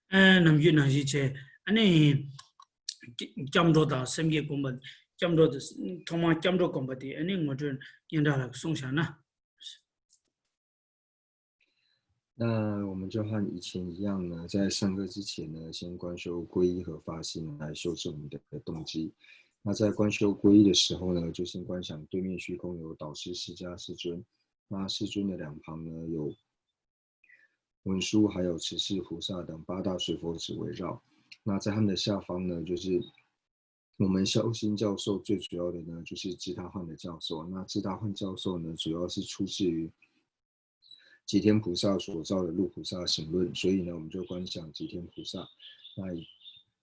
nam yu na ji che ane jamdo da semge komba jamdo da thoma jamdo komba di ane ngodun yanda la songsha na 那我们就和以前一样呢，在上课之前呢，先观修皈依和发心来修正我们的动机。那在观修皈依的时候呢，就先观想对面虚空有导师释迦世尊，那世尊的两旁呢有文殊还有持世菩萨等八大水佛子围绕。那在他们的下方呢，就是我们修心教授最主要的呢，就是智他焕的教授。那智他焕教授呢，主要是出自于吉天菩萨所造的路菩萨行论，所以呢，我们就观想吉天菩萨。那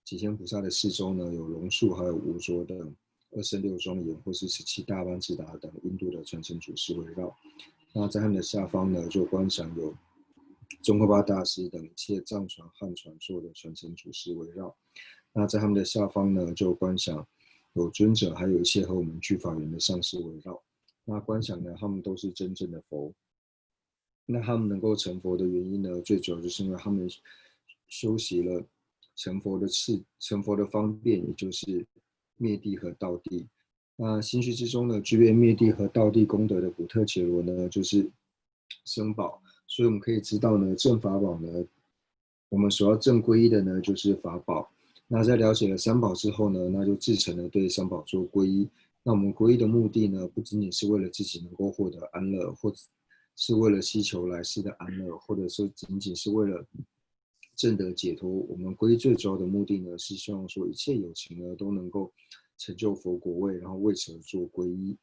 吉天菩萨的四周呢，有龙树还有无着等26庄严，或是17大班智达等印度的传承祖师围绕。那在他们的下方呢，就观想有宗喀巴大师等一切藏传、汉传所有的传承祖师围绕。那在他们的下方呢，就观想有尊者，还有一切和我们具法缘的上师围绕。那观想呢，他们都是真正的佛。那他们能够成佛的原因呢，最主要就是因为他们修习了成佛的方便，也就是灭地和道地。那心虚之中呢，具备灭地和道地功德的古特伽罗呢，就是僧宝。所以我们可以知道呢，正法宝呢，我们所要正皈依的呢，就是法宝。那在了解了三宝之后呢，那就自诚的对三宝做皈依。那我们皈依的目的呢，不仅仅是为了自己能够获得安乐，或者是为了希求来世的安乐，或者是仅仅是为了证得解脱。我们皈依最主要的目的呢，是希望说一切有情呢都能够成就佛果位，然后为此而做皈依。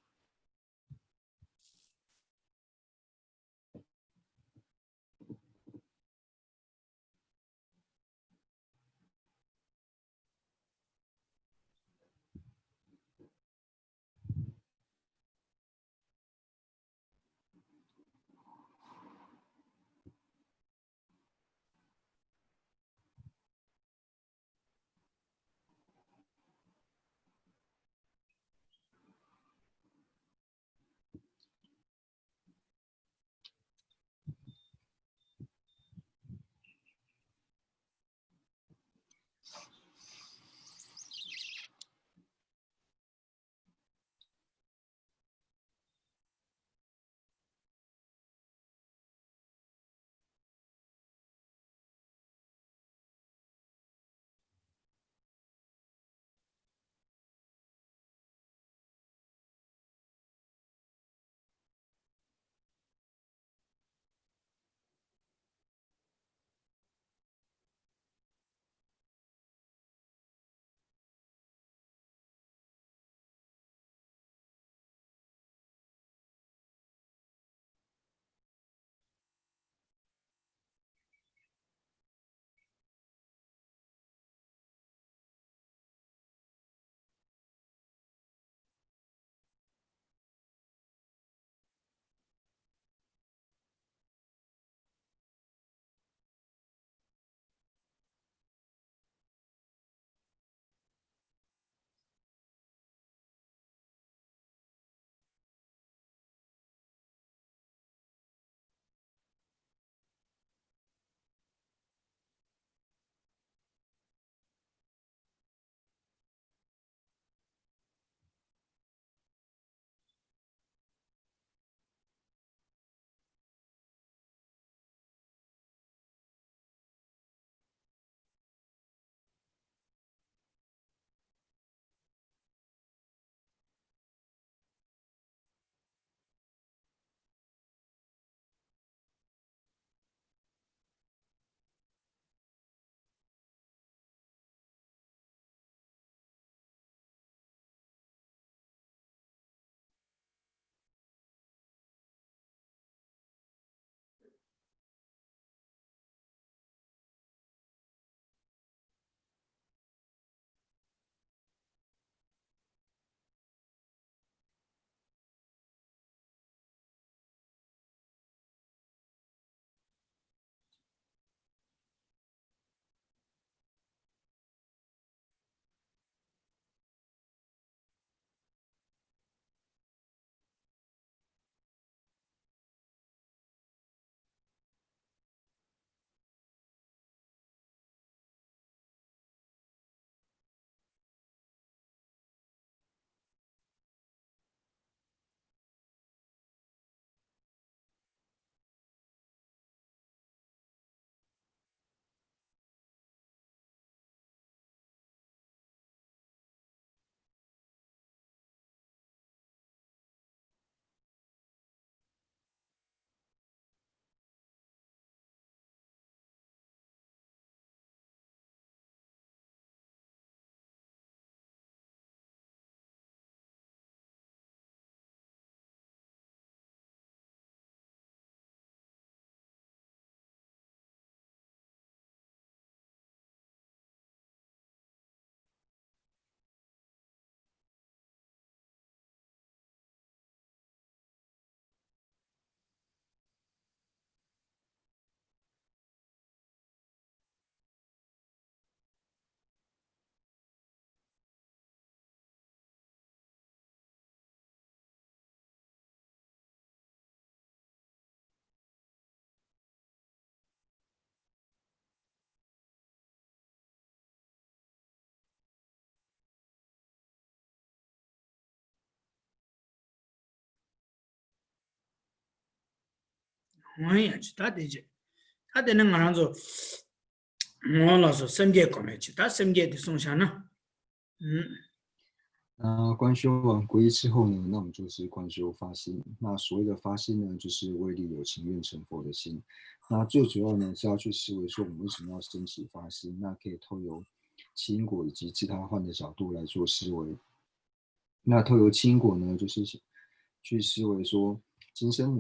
我也去，他得能俺做，我老说身体过来去，他身体的送下呢，那观修完皈依之后呢，那我们就是观修发心。那所谓的发心呢，就是为利有情愿成佛的心。那最主要呢是要去思维说，我们为什么要升起发心？那可以透由七因果以及自他换的角度来做思维。那透由七因果呢，就是去思维说，今生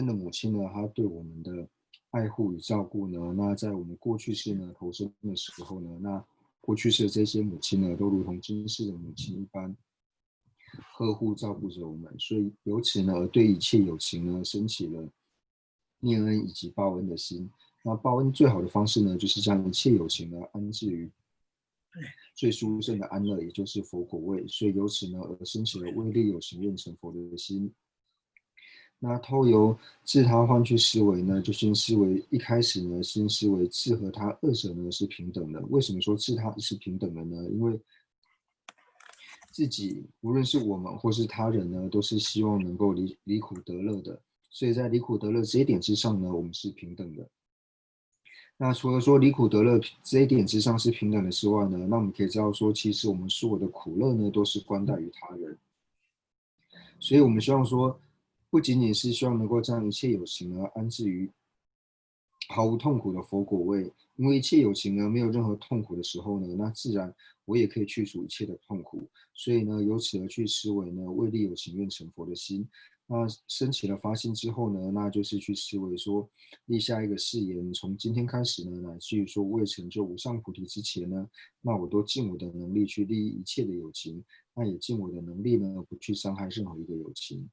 的母亲呢，她对我们的爱护与照顾呢，那在我们过去世呢投生的时候呢，那过去世的这些母亲呢，都如同今世的母亲一般呵护照顾着我们，所以由此呢，而对一切有情呢，升起了念恩以及报恩的心。那报恩最好的方式呢，就是将一切有情呢安置于最殊胜的安乐，也就是佛果位。所以由此呢，而升起了为利有情愿成佛的心。那透由自他换去思维呢，就先思维一开始呢，先思维自和他二者呢是平等的。为什么说自他是平等的呢？因为自己无论是我们或是他人呢，都是希望能够离苦得乐的。所以在离苦得乐这一点之上呢，我们是平等的。那除了说离苦得乐这一点之上是平等的之外呢，那我们可以知道说，其实我们所有的苦乐呢，都是关待于他人。所以我们希望说，不仅仅是希望能够将一切有情呢安置于毫无痛苦的佛果位，因为一切有情呢没有任何痛苦的时候呢，那自然我也可以去除一切的痛苦。所以呢，由此而去思维呢，为利有情愿成佛的心。那升起了发心之后呢，那就是去思维说，立下一个誓言，从今天开始呢，乃至于说未成就无上菩提之前呢，那我都尽我的能力去利益一切的有情，那也尽我的能力呢，不去伤害任何一个有情。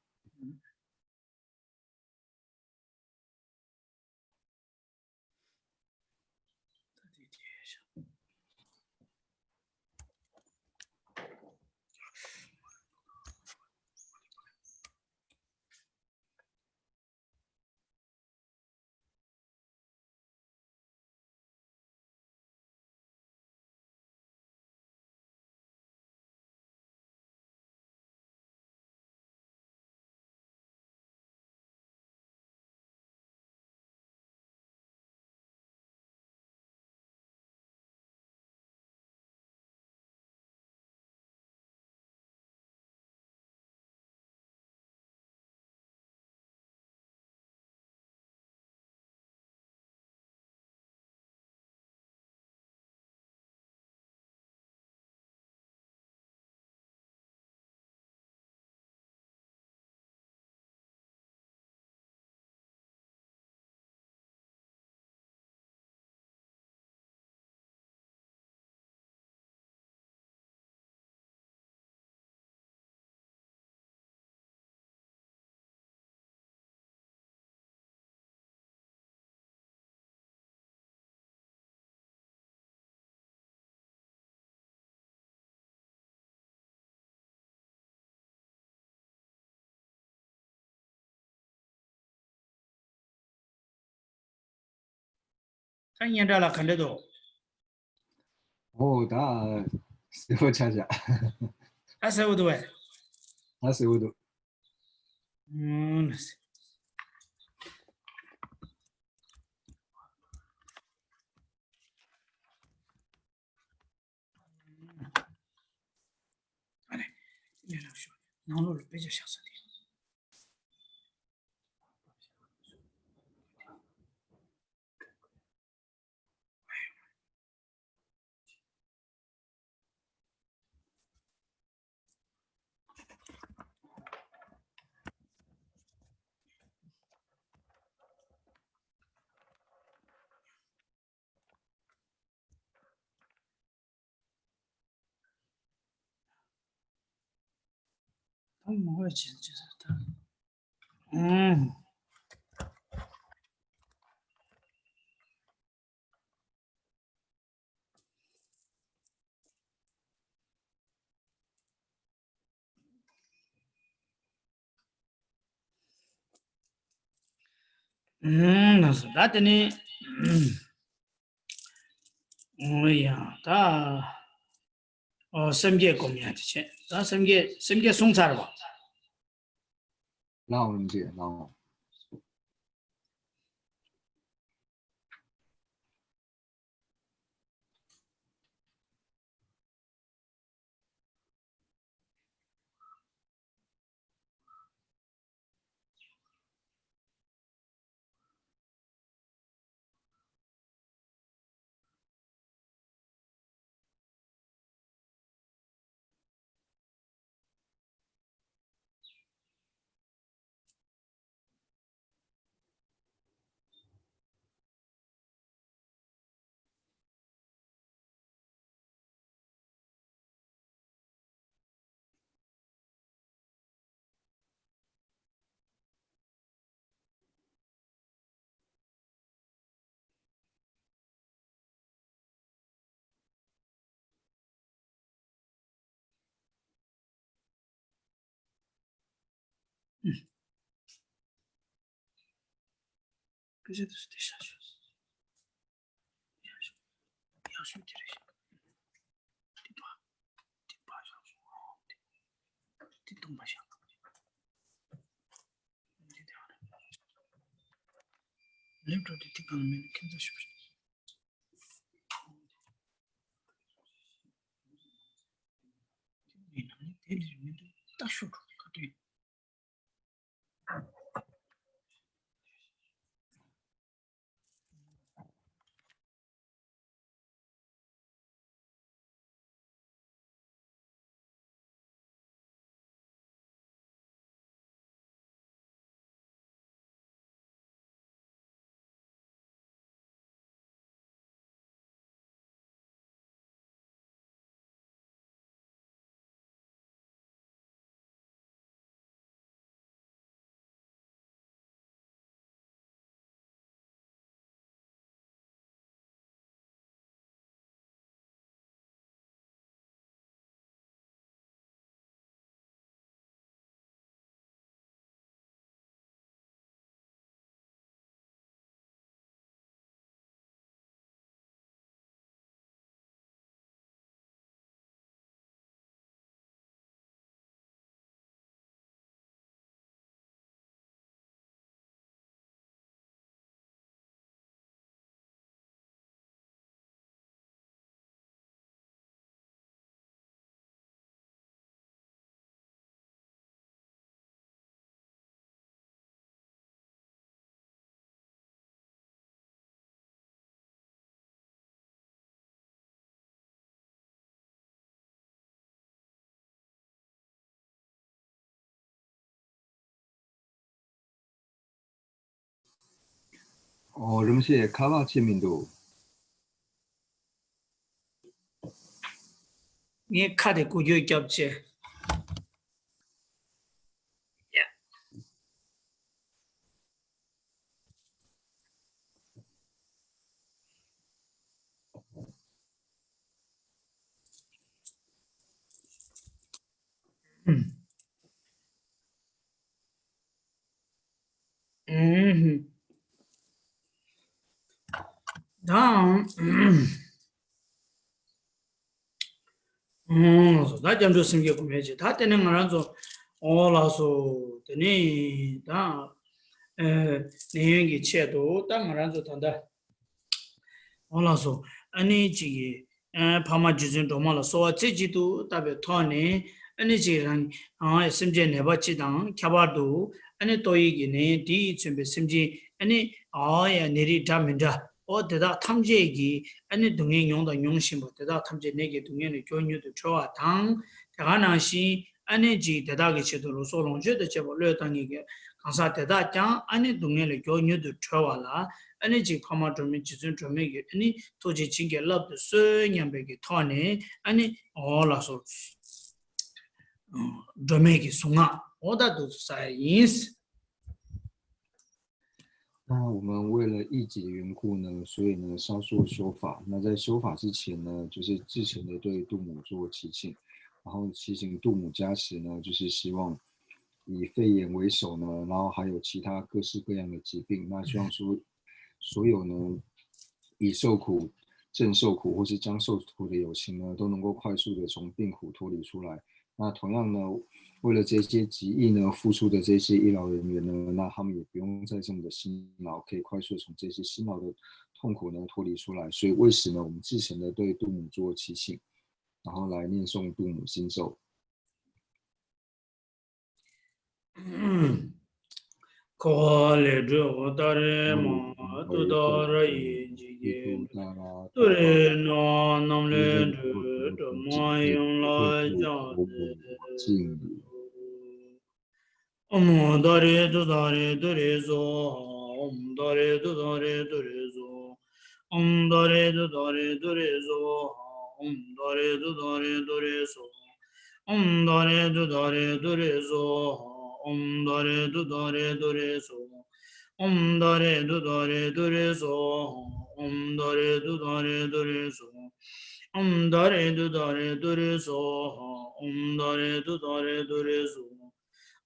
看见着了，看得到。哦，那师傅恰恰，他是不对？那师傅都。那是。然后比较小声点。他们会就是他，那是他的呢，哎呀，他身边公面的钱，他身边送茶了吧？那我理解，那 그래도 스테이션. 야수들이 뒤통바샤. 랩도 뒤가면 괜찮을 수 있어. 이놈이 들리면 다 쇼크 같아. 름시의 카바 치민도 이 카드 고유 겹체. 다음 나 잠도 생겨 보면지 다 때는 거라서 올라서 되니 에 내용이 채도 딱 말아서 단다 올라서 아니 지기 파마 주진 도마로 소와 지지도 답에 토네 아니 지랑 심제 내버지당 캬바도 아니 또이기네 디 준비 심지 아니 아야 내리 담인다 어디다 탐지기 아니 동행 용도 용심부 대다 탐지 내게 동행의 교류도 좋아 당 대가나시 아니 지 대다게 제도로 소롱제도 제보 려당이게 강사 대다 장 아니 동행의 교류도 좋아라 아니 지 파마 좀 지준 좀 아니 토지 진게 럽도 쇠냠베게 토네 아니 올라서 드메기 송아 오다도 사이언스 那我们为了易己的缘故呢，所以呢稍作修法。那在修法之前呢，就是之前的对度母做祈请，然后祈请度母加持呢，就是希望以肺炎为首呢，然后还有其他各式各样的疾病。那希望说所有呢已受苦、正受苦或是将受苦的有情呢，都能够快速的从病苦脱离出来。那同样呢，为了这些疾疫呢，付出的这些医疗人员呢，那他们也不用再这么的辛劳，可以快速从这些辛劳的痛苦呢脱离出来。所以为此呢，我们之前的对度母做祈请，然后来念诵度母心咒。Kole jo dare ma tu dare yin ji ge dure no nam le du ma yung la ja om dare du dare dure zo om dare du dare dure zo om dare du dare dure zo om dare du dare dure zo om dare du dare dure zo om dare du dare dure zo om dare du dare dure zo om dare du dare dure zo om dare du dare dure zo om dare du dare dure zo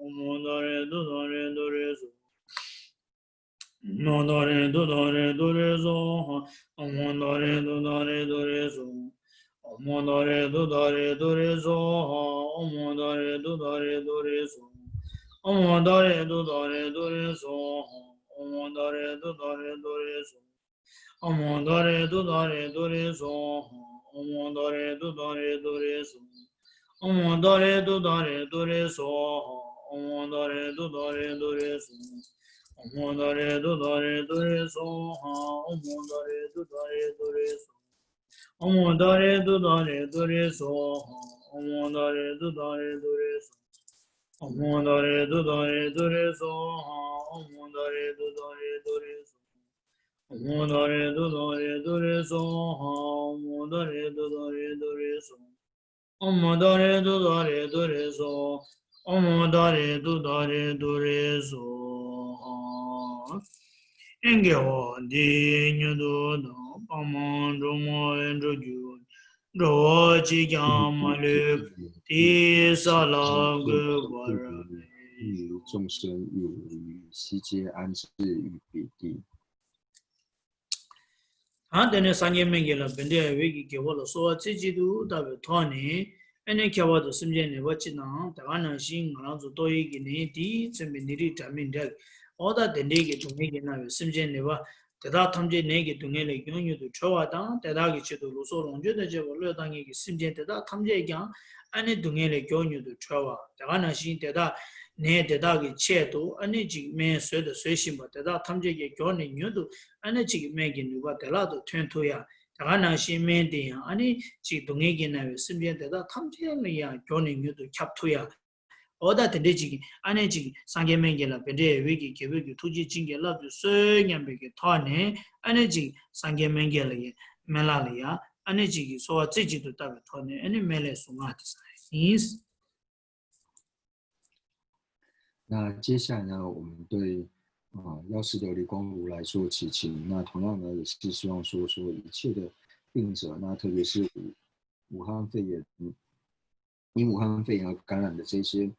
Omodare dudare dore so. Omodare dudare dore so. Omodare dudare dore so. Omodare dudare dore so. Omodare dudare dore so. Omodare dudare dore so. Omodare dudare dore so. Omodare dudare dore so. Omodare dudare dore so. Omodare dudare dore so. Omodare dudare dore so. Omodare dudare dore so. Omodare dudare dore so. Omodare dudare dore so. Omodare dudare dore so. Omodare dudare dure so, omodare dudare dure so, omodare dudare dure so, omodare dudare dure so, omodare dudare dure so, omodare dudare dure so. Enge ho di nyudu do, pamon mo endro ju, ro chi kyam le, ti salam ge vara. 欲于众生，欲于悉皆安置于彼地。 Tene sanje mengi la bende wegi kewa la sowa tsijidu tabi toani ene kewa to simje ne wachi na daga na shi ngana zo toyi ki ne di tsimbi niri tamin dek oda dende ki tungi ki na simje ne wa teta tamje ne ki tungi le gyonyu tu chowa tang teta ki chido lu so rongjo da jewa lo tangi ki simje teta tamje kyang ane tungi le gyonyu tu chowa daga na shi teta ne teta ki che tu ane jik me sui da sui shimba teta tamje ki gyoni nyu tu ane chigi megi nuwa tela to tuen tuya daga na shi men diya ane chigi dungi gi na we simbiyan teta tamchiya nga ya gyoni nyu to kyab tuya oda tende chigi ane chigi sangye mengi la pende wiki kewe ki tuji chingi la tu sui nyambe ki toa ne ane chigi sangye mengi la ya mela la ya ane chigi sowa tsiji tu tabi toa ne ane mele sunga tisai 那接下来呢，我们对药师琉璃光如来说祈请。那同样呢，也是希望说一切的病者，那特别是武汉肺炎，因武汉肺炎而感染的这些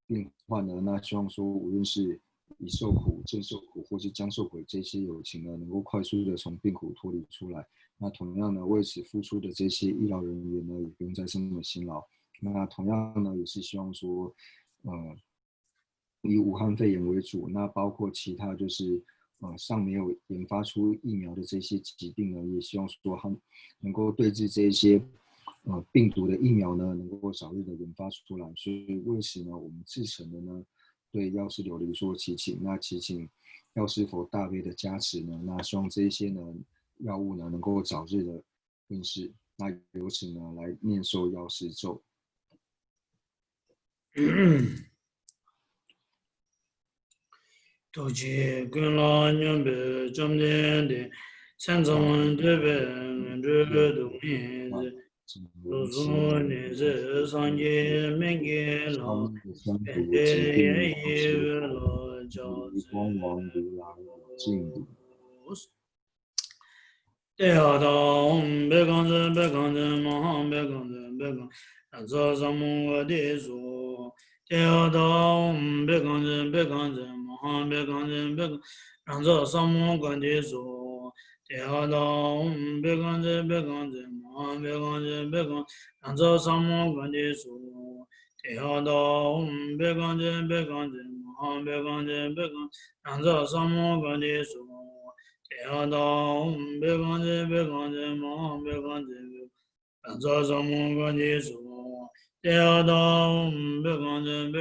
病患呢，那希望说无论是已受苦、正受苦，或是将受苦这些有情呢，能够快速的从病苦脱离出来。那同样呢，为此付出的这些医疗人员呢，也不用再这么辛劳。那同样呢，也是希望说，以武汉肺炎为主，那包括其他就是尚没有研发出疫苗的这些疾病呢，也希望说他们能够对治这些病毒的疫苗呢，能够早日的研发出来。所以为此呢，我们至诚的呢，对药师琉璃说祈请，那祈请药师佛大悲的加持呢，那希望这一些呢药物呢能够早日的问世，那由此呢来念受药师咒。도지 근라년베 점된데 산정원데베 르르동네 로존네제 산제 맹게라 엔데예예로 대하다옴 백안제 마함 백안 자자몽와데소 대하다옴 백안제 마함 백안 랑자사몽관데소 대하다옴 백안제 마함 백안 랑자사몽관데소 대하다옴 백안제 마함 백안 랑자사몽관데소 대하다옴 백안제 마함 백안 랑자사몽관데소 대하다옴 백안제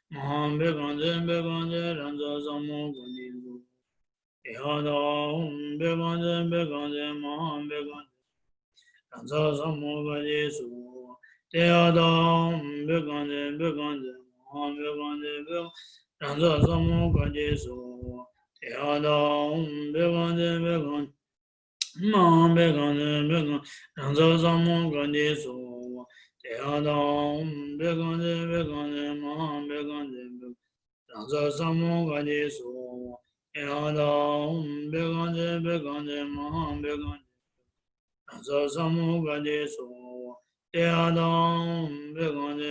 마함 백안제 랑자사몽관데소 대하다옴 백안제 마함 백안 랑자사몽관데소 대하다옴 백안제 마함 백안 랑자사몽관데소 대하다옴 백안제 마함 백안 랑자사몽관데소 대하다옴 백안제 마함 백안 랑자사몽관데소 대하다옴 백안제 마함 백안 랑자사몽관데소 대하다옴 백안제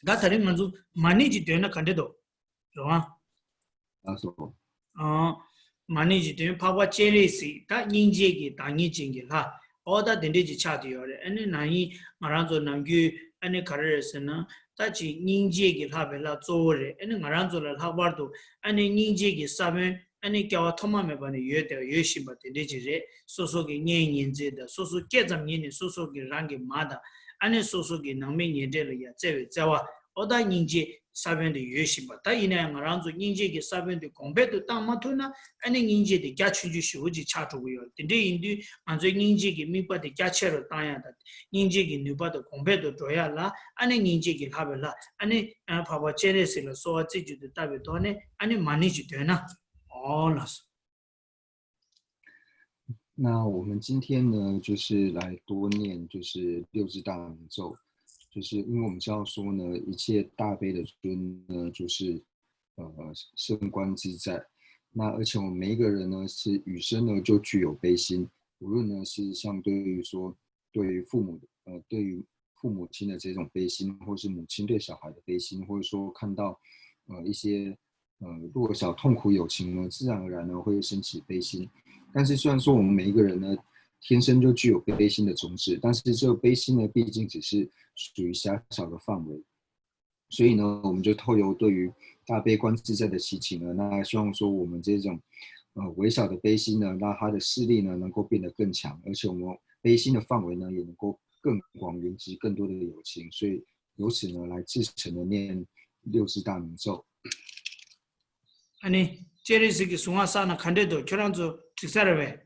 다다리 먼저 많이 되나 간데도 좋아 나서 많이 되면 파와 체리시 다 인지기 당이진기 하 어다 된대지 차디요래 아니 나이 말아서 남규 아니 가르에서는 다지 인지기 하벨라 조래 아니 말아서라 하버도 아니 인지기 사면 아니 겨와 토마메 바네 예대 예시 바데 되지제 소소기 녜인제다 소소 깨잠니니 소소기 랑게 마다 아니 소소기 남미니데리야 제외 자와 어다 인지 사변의 유심바 다 이내 말한조 인지기 사변의 공배도 땅마토나 아니 인지의 갸춘주시 오지 차주고요 근데 인디 안저 인지기 미바의 갸체로 땅야다 인지기 누바도 공배도 줘야라 아니 인지기 하벨라 아니 봐봐 제레스를 소아지주도 답이도네 아니 많이지 되나 어라서 那我们今天呢，就是来多念，就是六字大明咒，就是因为我们知道说呢，一切大悲的尊呢，就是圣观自在。那而且我们每一个人呢，是与生呢就具有悲心，无论呢是像对于说对于父母对于父母亲的这种悲心，或是母亲对小孩的悲心，或者说看到一些弱小痛苦有情呢，自然而然呢会升起悲心。但是虽然说我们每一个人呢，天生就具有悲心的种子，但是这个悲心呢，毕竟只是属于狭小的范围，所以呢，我们就透由对于大悲观自在的习气呢，那希望说我们这种微小的悲心呢，那它的势力呢能够变得更强，而且我们悲心的范围呢也能够更广，云集更多的友情，所以由此呢来至诚的念六字大明咒。 아니 제레스기 숭아사나 칸데도 저랑저 직사르베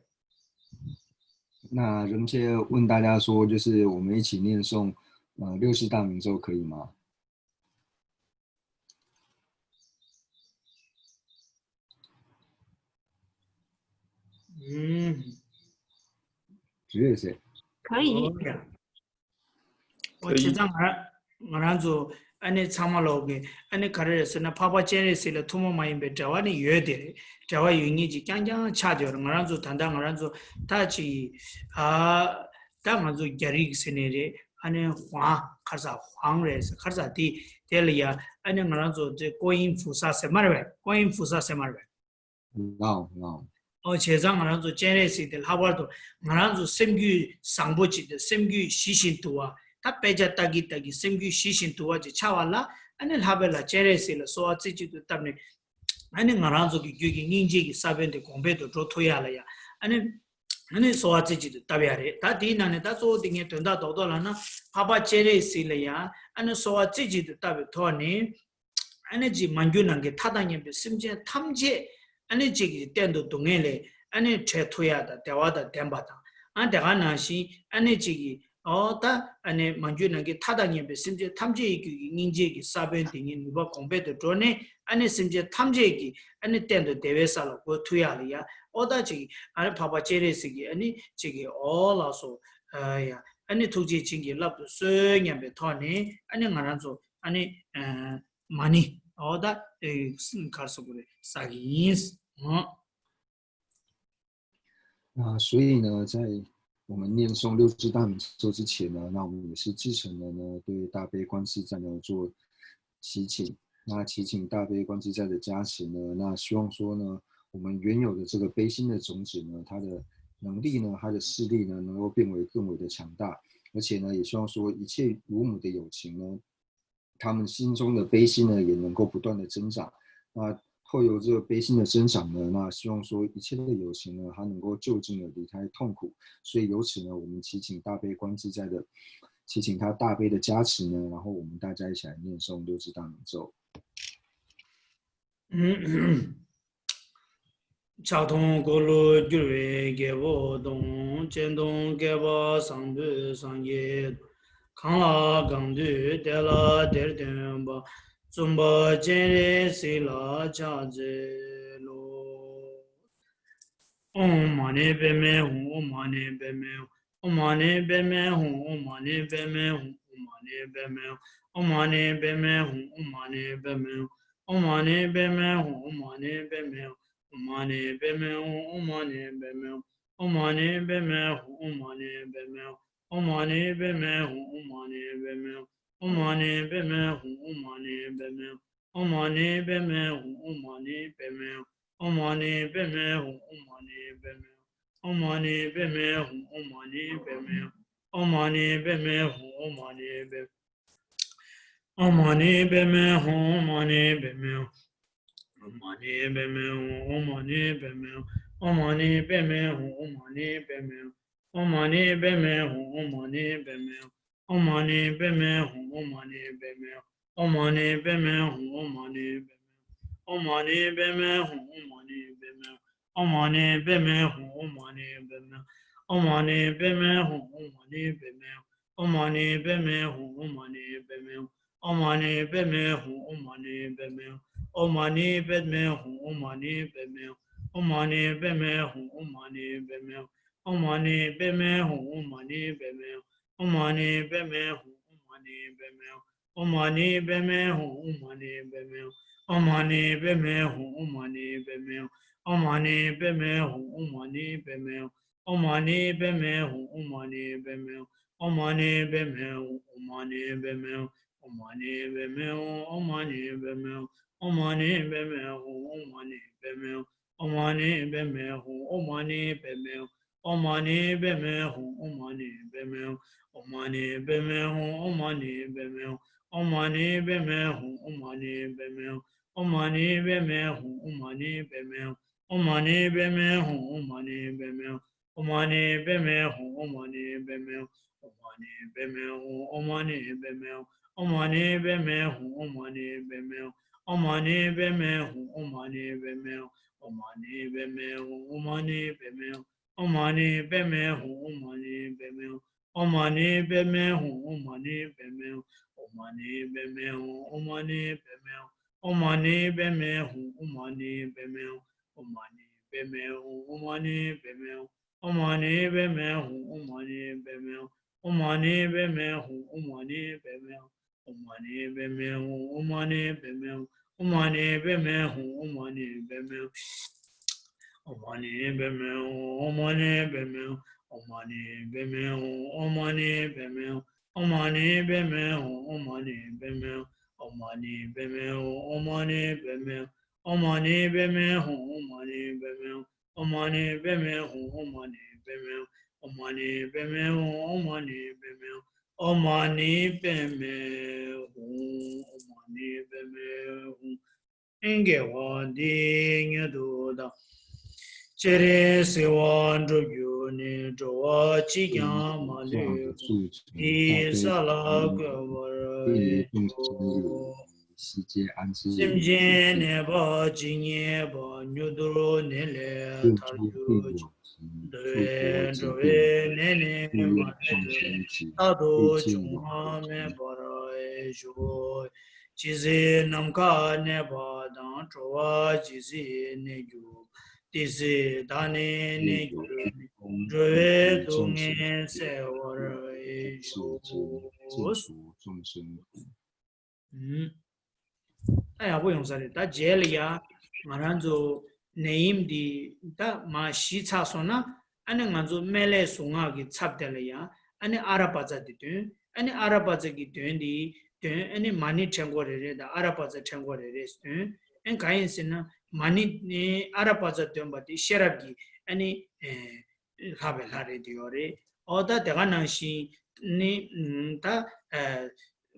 那人杰问大家说，就是我们一起念诵六字大明咒可以吗？只有谁？可以。我经常俺做。 아니 참말로게 아니 가르에서나 파파 제레스를 투모 많이 배자와니 여대 자와 유니지 깡깡 차죠 말아서 단단 말아서 다치 아 당아서 게릭스네레 아니 화 가서 황레스 가서디 델리아 아니 말아서 제 고인 부사세 말베 고인 부사세 말베 no 제장 말아서 제레스들 하버도 말아서 sem규 상보지 sem규 시신도와 다 빼졌다기 sem규 시신 도와지 차와라 아니 하벨라 제레스를 소아지지도 때문에 아니 나라서 기기 인지기 사변데 공배도 좋토야라야 아니 소아지지도 답이야래 다 디나네 다 소딩에 된다 도도라나 파바 체레 실이야 아니 소아지지도 답이 토니 아니지 만주난게 타당에 심지어 탐지 아니지 때도 동에래 아니 제토야다 대화다 댐바다 안대가나시 아니지 어다 아니 만주난게 타당에 심지어 탐지 인지기 사변딩이 누가 공배도 좋네 아니 심지어 탐지기 아니 때도 대회살로 그 투야리야 어다지 아니 파바 체레스기 아니 지기 올라서 아야 아니 투지 진기 랍도 쇠냐베 토니 아니 나란서 아니 많이 어다 가서그래 사기인스所以呢，在我们念诵六字大明咒之前呢，那我们也是自诚的呢，对大悲观自在呢做祈请。那祈请大悲观自在的加持呢，那希望说呢，我们原有的这个悲心的种子呢，它的能力呢，它的势力呢，能够变为更为的强大，而且呢，也希望说一切乳母的友情呢，他们心中的悲心呢，也能够不断的增长。那透由这个悲心的增长呢，那希望说一切的友情呢，它能够就近的离开痛苦。所以由此呢，我们祈请大悲观自在的，祈请他大悲的加持呢，然后我们大家一起来念诵六字大明咒。cha thong ko lo gyurwe gebo dong chen dong geba sangbu sangye kang la gang du de la der den ba zumba chen re si la cha je lo om mane be me hu om mane be me om mane be me hu om mane be me hu om mane be me om mane be me hu om mane be me om mane be me hu om mane be me Omane beme omane beme omane beme omane beme omane beme omane beme omane beme omane beme omane beme omane beme omane beme omane beme omane beme omane beme omane beme omane beme omane beme omane beme Omani beme, omani beme, omani beme, omani beme, omani beme, omani beme, omani beme, omani beme, omani beme, omani beme, omani beme, omani beme, omani beme, omani beme, omani beme, omani beme, omani beme, omani beme, omani beme, omani beme, Omani bedme omani bedme omani bedme omani bedme omani bedme omani bedme omani bedme omani bedme omani bedme omani bedme omani bedme omani bedme omani bedme omani bedme omani bedme omani bedme omani bedme omani bedme omani bedme omani bedme Omani beme omani beme omani beme omani beme omani beme omani beme omani beme omani beme omani beme omani beme omani beme omani beme omani beme omani beme omani beme omani beme omani beme omani beme omani beme omani beme Omani beme, omani beme, omani beme, omani beme, omani beme, omani beme, omani beme, omani beme, omani beme, omani beme, omani beme, omani beme, omani beme, omani beme, omani beme, omani beme, omani beme, omani beme, omani beme, omani beme, Omani beme, omani beme, omani beme, omani beme, omani beme, omani beme, omani beme, omani beme, omani beme, omani beme, omani beme, omani beme, omani beme, omani beme, omani beme, omani beme, omani beme, omani beme, Enge wandi nyudu da. Chere sewan zhu yu ni zhu wa chi 对于 kyang 主 ma 状 li 的助成，大 di 悲 sa 普 la 利 kwa wa ra 对于 e 众生有 yu. 悉皆安之 Sim 于自 jen 己， ne ba ji nye ba nyudu ne le 对 tar 诸会 yu 有及诸佛 Duen 及 zhuwe 变， ne ne 故 ma 愿 ne 众 duen 生及 tado 欲见我 chungha 等 me 成， para e shu jizi namka ne ba dang zhuwa jizi ne gyu dizi dani 亦 ne 有 gyu 因功，亦 zhuwe 复 du 正行 nge 觉， se war 故 e 世之 shu 净除众生苦。哎呀，不用说的，他这里呀，马上就内因的，他马西查说呢，安尼俺就买来送啊给插的了呀，安尼阿拉伯在的段，安尼阿拉伯在的段的段，安尼马尼听过来的，阿拉伯在听过来的段，俺看一些呢，马尼呢阿拉伯在段把的写了的，安尼哈贝拉的掉的，哦，他这个呢是你他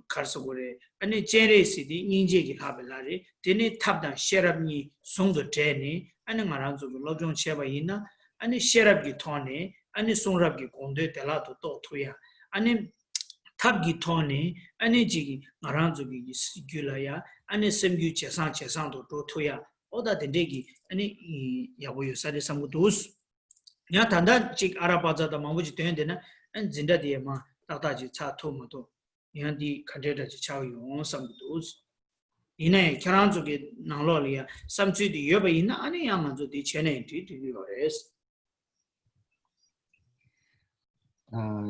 卡斯过来。ane chere sidi ninje ki labe lare tene tabdan sherab ni songdo tene ane ngarang zo lobjong cheba ina ane sherab ki thone ane songrab ki konde tela to thoya ane tab ki thone ane ji ngarang zo ki gyula ya ane semgyu chesang to thoya oda dende ki ane yabo yo sare samudus nya tanda chik arabaza da mamuji tende na ane zinda diye ma takta ji cha thomo to yan디 컨텐츠 지차고 용 삼도스 이내 결혼족의 나로리아 삼주디 여배 있나 아니 야만조디 전에 뒤뒤로레스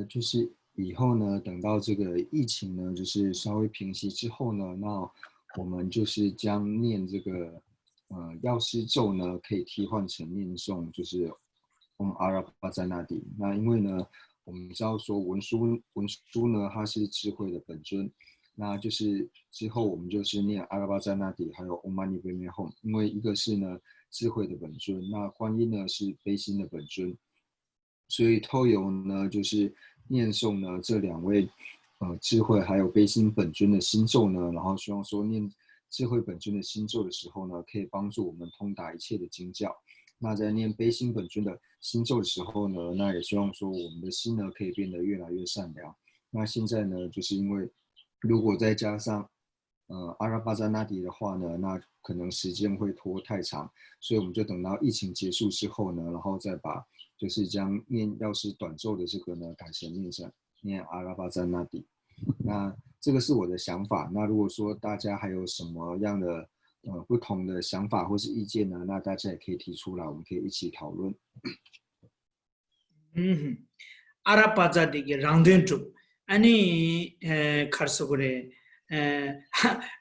就是以后呢，等到这个疫情呢，就是稍微平息之后呢，那我们就是将念这个药师咒呢，可以替换成念诵，就是阿拉巴在那里。那因为呢，我们知道说文书呢，它是智慧的本尊，那就是之后我们就是念阿拉巴在那里，还有 Om Mani Padme Hum， 因为一个是呢智慧的本尊，那观音呢是悲心的本尊。所以透由呢，就是念诵呢这两位智慧还有悲心本尊的心咒呢，然后希望说念智慧本尊的心咒的时候呢，可以帮助我们通达一切的经教。那在念悲心本尊的心咒的时候呢，那也希望说我们的心呢可以变得越来越善良。那现在呢，就是因为如果再加上阿拉巴扎那迪的话呢，那可能时间会拖太长，所以我们就等到疫情结束之后呢，然后再把就是将念药师短咒的这个呢改成念阿拉巴扎那迪。那这个是我的想法。那如果说大家还有什么样的不同的想法或是意见呢，那大家也可以提出来，我们可以一起讨论。아라바자 되게 랑된주 아니 카르소그레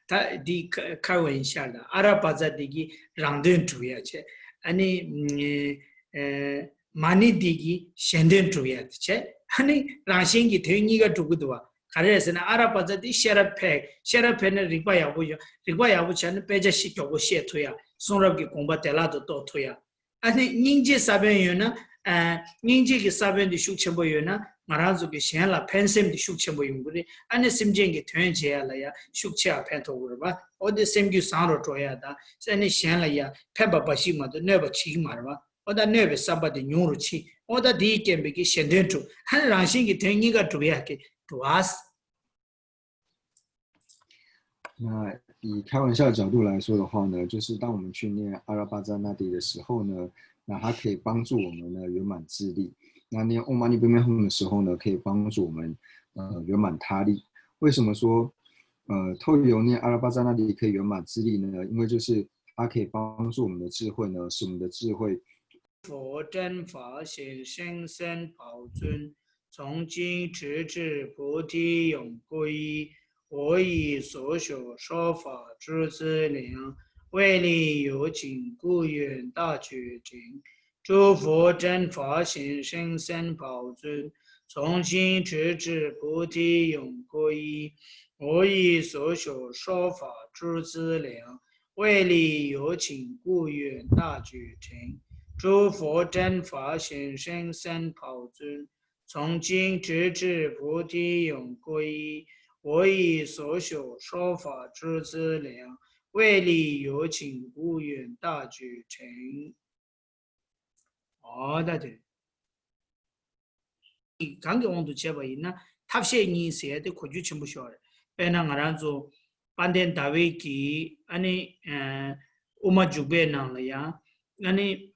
다디 카웬샤다 아라바자 되게 랑된주야체 아니 마니 되게 셴된주야체 아니 라싱기 되니가 두고도와 가르에서는 아라바자디 셰라페는 리바야보요 리바야보차는 빼자시 교고 시에토야 송럽기 공부 때라도 또 토야 아니 닝제 사변이나 닝지기 사변디 슈체보요나 마라즈기 셴라 펜셈디 슈체보용구리 아니 심쟁기 퇴제야라야 슈체아 펜토구르바 어디 셈기 상로 줘야다 세니 셴라야 페바바시마도 네버 치마르바 어다 네베 사바디 뇽루치 어다 디케베기 셴덴투 한 랑싱기 퇴니가 줘야게 도아스 那以开玩笑的角度来说的话呢，就是当我们去念阿拉巴扎那迪的时候呢，那它可以帮助我们呢圆满智力。那念 Om Mani Padme Hum 的时候呢，可以帮助我们圆满他力。为什么说透由念阿拉巴扎那迪可以圆满智力呢？因为就是它可以帮助我们的智慧呢，使我们的智慧佛真法显生生宝尊，从今直至菩提永归依。我以所修说法之资粮，为利有情，故愿大觉经。诸佛真法显生生宝尊，从今直至菩提永归依。我以所修说法之资粮，为利有情，故愿大觉经。诸佛真法显生生宝尊，从今直至菩提永归依。我以所修说法之资粮，为利有情，故愿大举成。다들. 관계 온도 제바 있나 탑셰니 세데 고주 전부 쇼 배나 알아서 반덴 다웨기 아니 오마 주베 나라야 아니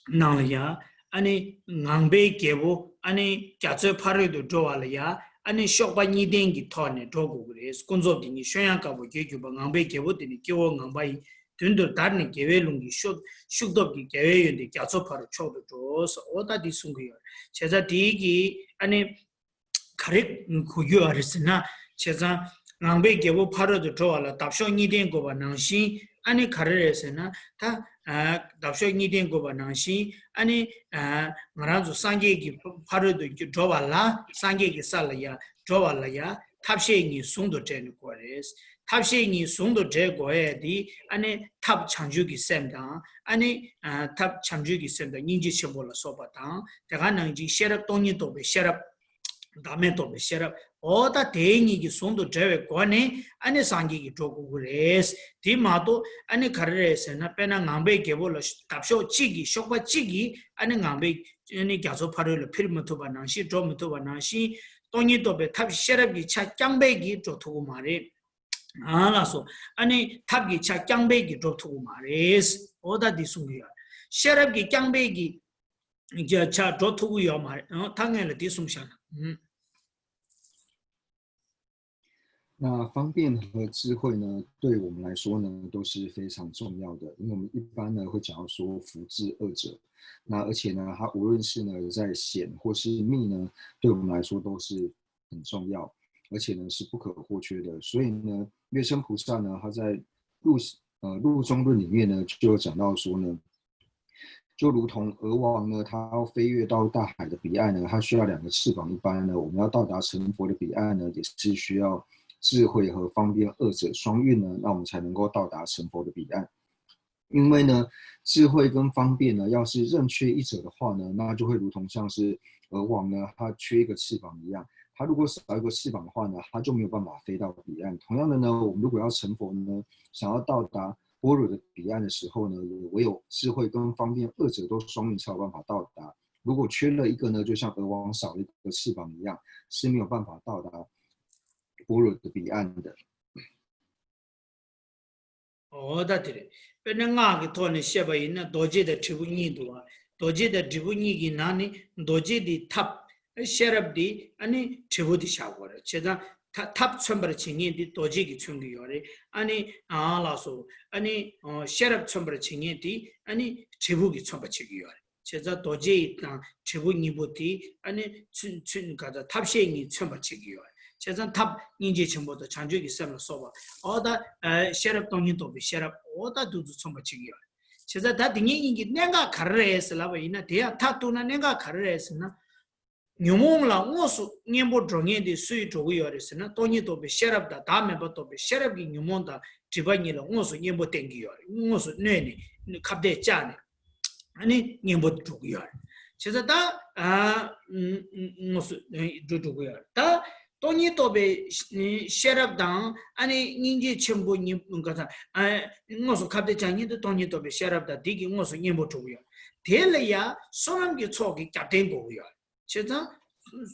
나라야 아니 낭베 개보 아니 갸저 파르도 조알야 아니 쇼바니 댕기 토네 조고 그래 콘조디니 쇼양가보 개규바 낭베 개보디니 개워 낭바이 든도 다른 개외lun기 슉덕기 개외윤데 갸소파로 쳐도 줘서 오다디 숨기요 제자 디기 아니 가릭 고유하르스나 제자 낭베 개보 파로도 줘라 답쇼니 된 거바 낭시 아니 가르레스나 다 답쇼니 된 거바 낭시 아니 말아주 상계기 파로도 줘발라 상계기 살라야 줘발라야 탑셰니 송도 되는 거레스 탑셰니 송도 제거해디 아니 탑 창주기 셈다 아니 탑 창주기 셈다 인지 쳐볼라 소바다 대가능지 셰럽 돈이도 be 셰럽 다메도 be 셰럽 오다 대행이기 송도 제외 거네 아니 상기기 조고 그레스 디마도 아니 가르레스나 페나 남베 개볼라 탑쇼 치기 쇼바 치기 아니 남베 아니 가서 파르를 필면토 바나시 좀토 바나시 돈이도 be 탑 셰럽기 차 짱베기 조토고 말이 알아서 아니 탑기 차 짱배기 좋다고 말해스 어디다 숨기야 셰럽기 짱배기 이제 차 좋다고요 말 당연히 뒤숨샤 那方便和智慧呢，对我们来说呢，都是非常重要的。因为我们一般呢会讲到说福智二者，那而且呢，它无论是呢在显或是密呢，对我们来说都是很重要。而且呢是不可或缺的，所以呢，月生菩萨呢，他在入中论里面呢，就有讲到说呢，就如同鹅王呢，它要飞越到大海的彼岸呢，它需要2个翅膀，一般呢，我们要到达成佛的彼岸呢，也是需要智慧和方便二者双运呢，那我们才能够到达成佛的彼岸。因为呢，智慧跟方便呢，要是任缺一者的话呢，那就会如同像是鹅王呢，它缺一个翅膀一样。它如果少一个翅膀的话呢，它就没有办法飞到彼岸。同样的呢，我们如果要成佛呢，想要到达般若的彼岸的时候呢，也唯有智慧跟方便二者都双运才有办法到达。如果缺了一个呢，就像鹅王少了一个翅膀一样，是没有办法到达般若的彼岸的。다들 베능아기 토네 셰바이나 도제의 트부니도와 도제의 트부니기 나니 도제디 탑 셰럽디 아니 트부디 샤고라 제가 탑 첨버 칭이디 도제기 춘기요레 아니 알아서 아니 셰럽 첨버 칭이디 아니 트부기 첨버 칭기요레 제가 도제이 땅 트부니부디 아니 춘 가자 탑셰니 첨버 칭기요레 제가 탑 인지 정보도 장주기 셈을 써봐 어다 셰럽 동인도 셰럽 어다 두두 첨버치기요 제가 다 등인기 내가 가르에서라고 이나 대야 탑도나 내가 가르에서나 뇽몽라 오수 녜보 종에디 수이 조고요레서나 동인도 셰럽다 다음에 버도 셰럽이 뇽몽다 지바니라 오수 녜보 땡기요 오수 뇌니 갑대 짜네 아니 녜보 조고요 제가 다 오수 조고요 다 돈이 또베 셰럽당 아니 인지 첨부 님가자 무슨 갑대 장인도 돈이 또베 셰럽다 디기 무슨 님보 주고요 델이야 소람기 초기 cap된 거고요 제가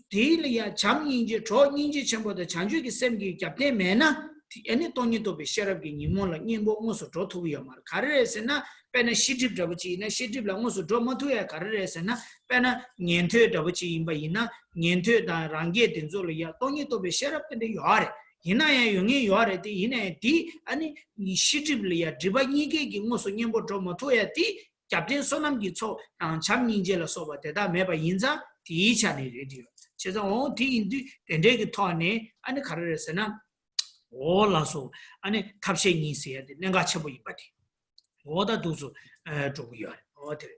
델이야 장인지 저 인지 첨부도 장주기 셈기 cap된 매나 애니 돈이 또베 셰럽기 님몰라 님보 무슨 저투고요 말 가르에서나 빼나 시집 잡지나 시집라 무슨 저 못해야 가르에서나 빼나 년퇴 잡지 임바이나 년퇴다 랑게 된줄이야 돈이 또베 셰럽인데 요아래 이나야 용이 요아래디 이나디 아니 이 시집리야 지바니게 무슨 님보 저 못해야디 captain 소남기 초 참인제라 소바 대다 매바 인자 디차네 레디오 제가 디인디 된데기 토네 아니 가르에서나 올라서 아니 탑셰니 있어야 돼 내가 쳐보 이바디 오다 두수 조고요 어때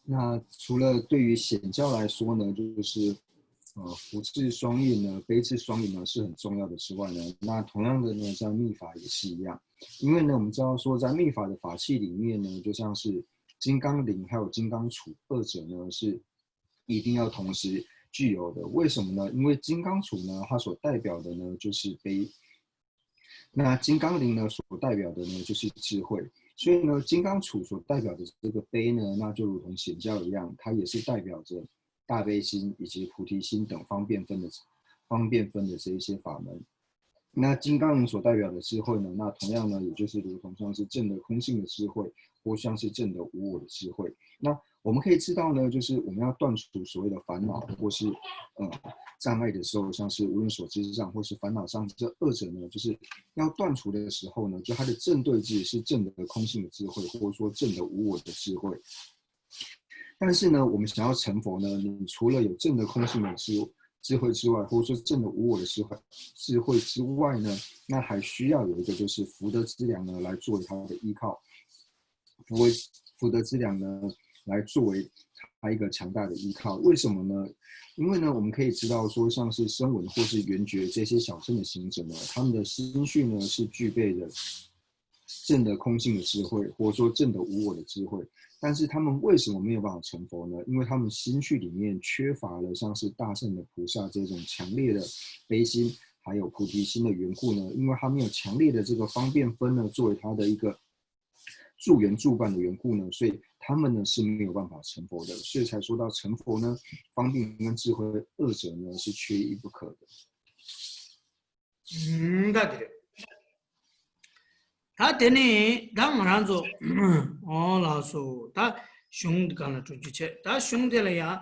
那除了对于显教来说呢，就是福智双运呢、悲智双运呢是很重要的之外呢，那同样的呢，在密法也是一样，因为呢，我们知道说在密法的法器里面呢，就像是金刚铃还有金刚杵二者呢是一定要同时具有的。为什么呢？因为金刚杵呢，它所代表的呢就是悲，那金刚铃呢所代表的呢就是智慧。所以呢，金刚杵所代表的这个悲呢，那就如同显教一样，它也是代表着大悲心以及菩提心等方便分的这一些法门。那金刚铃所代表的智慧呢，那同样呢，也就是如同像是证得空性的智慧，或像是证得无我的智慧。那我们可以知道呢，就是我们要断除所谓的烦恼或是障碍的时候，像是无论所知障或是烦恼障这二者呢，就是要断除的时候呢，就它的正对治是证得空性的智慧，或者说证得无我的智慧。但是呢，我们想要成佛呢，你除了有证得空性的智慧之外，或者说证得无我的智慧之外呢，那还需要有一个就是福德资粮呢来作为它的依靠，福德资粮呢来作为它一个强大的依靠。为什么呢？因为呢，我们可以知道说，像是声闻或是缘觉这些小乘的行者呢，他们的心绪呢是具备的证得空性的智慧，或者说证得无我的智慧。但是他们为什么没有办法成佛呢？因为他们心绪里面缺乏了像是大圣的菩萨这种强烈的悲心，还有菩提心的缘故呢。因为他没有强烈的这个方便分呢，作为他的一个助缘助伴的缘故呢，所以他们呢是没有办法成佛的。所以才说到成佛呢，方便跟智慧二者呢是缺一不可的。다 그래. 다 되네. 다 말아줘. 라소. 다 슝간을 주지체. 다 슝들이야.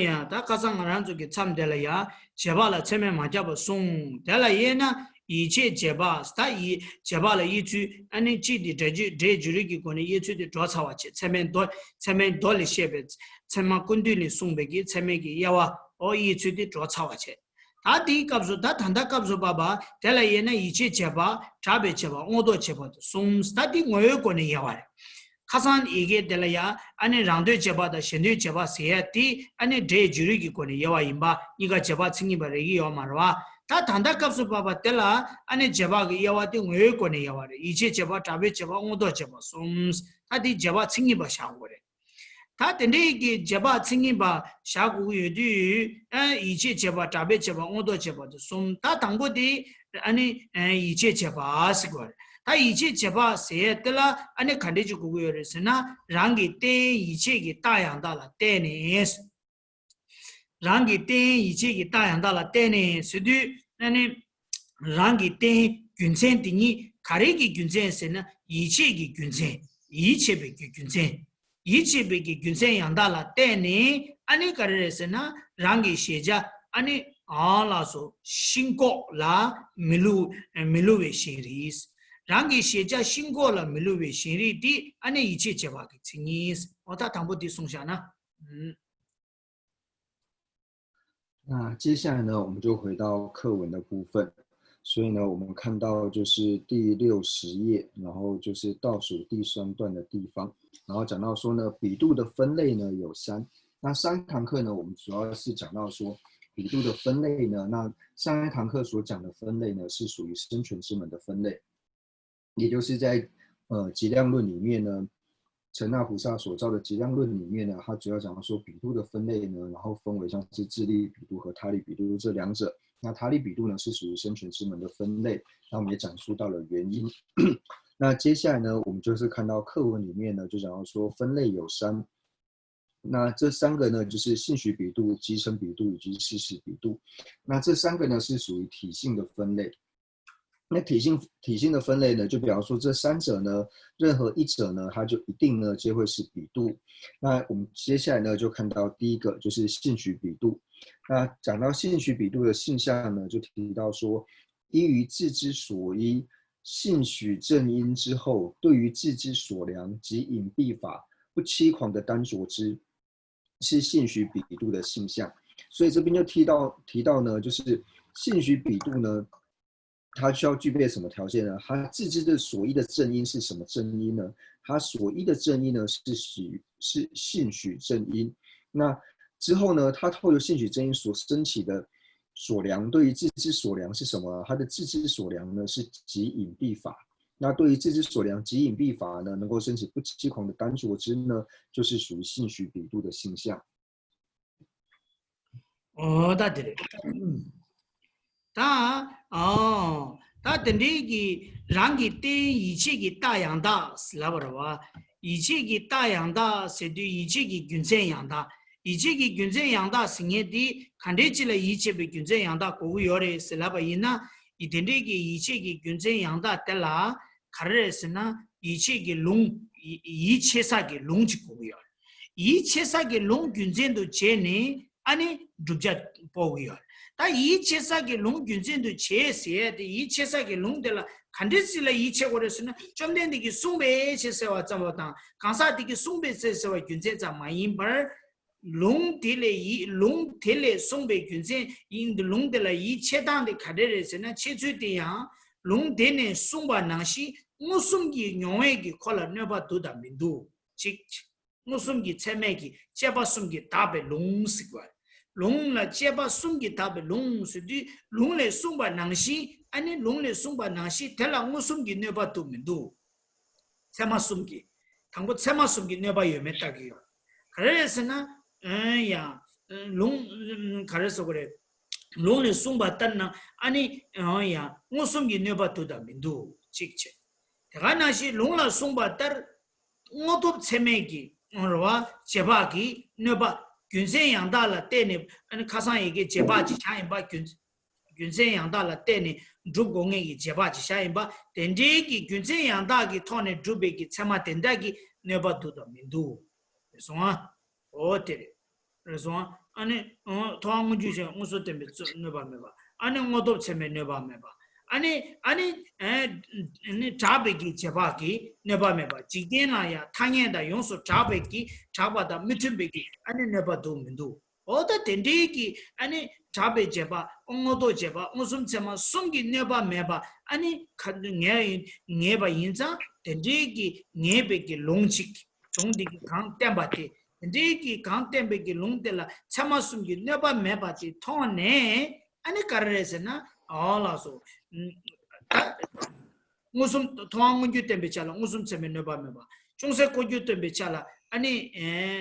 야, 다 가상 말아줘게 참들이야. 제발라 체매 맞아봐 송. 달라예나 이체 제바. 다이 제발라 이주 아니 지디 제주리기 거네 이주디 조사와체. 체매 돌리 셰베. 체마 군들이 송베기 체매기 야와 이주디 조사와체. 다디 값도 다 단다 값도 봐봐 달라예나 이체 제바 잡에 제바 오도 제바 송 스타디 뭐여 거네 야와 카산 이게 달라야 아니 랑도 제바다 신도 제바 세야티 아니 데 주리기 거네 야와 임바 이가 제바 칭이 바르기 요 말와 다 단다 값도 봐봐 달라 아니 제바가 야와티 뭐여 거네 야와 이체 제바 잡에 제바 오도 제바 송 다디 제바 칭이 바 샤고래 다 된대기 제바 칭이바 샤구 유디 이제 제바 잡에 제바 오도 제바도 좀다 당고디 아니 이제 제바 스고 다 이제 제바 세들라 아니 간대주 구구여스나 랑기 때 이제기 다양다라 때네스 랑기 때 이제기 다양다라 때네스도 아니 랑기 때 균센딩이 가래기 균센세나 이제기 균센 이제베기 균센 이치베기 균생 양달라 때니 아니 가르레스나 랑기 시자 아니 알아서 신고라 밀루베 시리스 랑기 시자 신고라 밀루베 시리디 아니 이치 제바기 칭이스 어다 당부디 송샤나 那接下来呢，我们就回到课文的部分。所以呢，我们看到就是第60页，然后就是倒数第3段的地方，然后讲到说呢，比度的分类呢有3。那上一堂课呢，我们主要是讲到说比度的分类呢，那上一堂课所讲的分类呢，是属于生全之门的分类，也就是在极量论里面呢，陈那菩萨所造的极量论里面呢，它主要讲到说比度的分类呢，然后分为像是自利比度和他利比度这2者。那他利比度呢是属于生全之门的分类，那我们也讲述到了原因。那接下来呢，我们就是看到课文里面呢，就讲到说分类有3。那这3个呢，就是性许比度、集成比度以及事实比度。那这3个呢是属于体性的分类。那体性的分类呢，就比方说这3者呢，任何一者呢，它就一定呢就会是比度。那我们接下来呢就看到第一个就是性许比度。那讲到性许比度的性相呢，就提到说，依于自之所依，性许正因之后，对于自之所量及隐蔽法，不欺狂的单着之，是性许比度的性相。所以这边就提到呢，就是性许比度呢，它需要具备什么条件呢？它自知的所依的正因是什么正因呢？它所依的正因呢是性许正因。那之后呢，它透过性许正因所升起的所量，对于自知所量是什么？它的自知所量呢是即隐蔽法。那对于自知所量即隐蔽法呢，能够升起不欺狂的单着之呢，就是属于性许比度的性相。 다들. 다 던데기 랑기 때 이치기 다양다 슬라버와 이치기 다양다 세드 이치기 균생양다 이치기 균생양다 승예디 칸데치라 이치비 균생양다 고요레 슬라바이나 이던데기 이치기 균생양다 tel라 카레스나 이치기 롱 이체사기 롱지고요 이체사기 롱 균생도 제네 아니 죽자 보고요 다 이체사기 롱 균전도 제세에 이체사기 롱들라 간데실라 이체고르스는 좀 된디기 숭배 제세와 점보다 강사디기 숭배 제세와 균전자 마인버 롱딜레 이 롱딜레 숭배 균전 인드 롱들라 이체단데 가데르스는 체주디야 롱데네 숭바 낭시 무슨기 뇽에기 콜라 네바 도다 민두 직 무슨기 체메기 제바 숨기 답에 롱스과 롱라 제바 숨기 답에 롱스디 롱레 숨바 낭시 아니 롱레 숨바 낭시 텔라 무슨기 네바 도민두 세마 숨기 당고 세마 숨기 네바 요메타기요 그래서나 롱 가르서 그래 롱레 숨바 딴나 아니 무슨기 네바 도다 민두 직체 대가나시 롱라 숨바 딸 모두 체메기 어와 제바기 네바 균생양다라 때네 아니 가상에게 제바지 차인바 균생양다라 때네 죽공에게 제바지 차인바 덴제기 균생양다기 토네 주베기 참아 된다기 네바도도 민두 그래서 어때 그래서 아니 토항문주제 무슨 때문에 네바메바 아니 모두 체메 네바메바 아니 자베기 제바기 네바메바 지게나야 탕에다 용서 자베기 자바다 미트베기 아니 네바도 민두 어다 덴데기 아니 자베 제바 옹어도 제바 무슨 제마 숨기 네바메바 아니 녜바 인자 덴데기 녜베기 롱직 종디기 강템바티 덴데기 강템베기 롱텔라 참아 숨기 네바메바티 토네 아니 카르레스나 알아서 무슨 통항문주 때문에 잘라 무슨 때문에 넣어봐봐 중세 고주 때문에 잘라 아니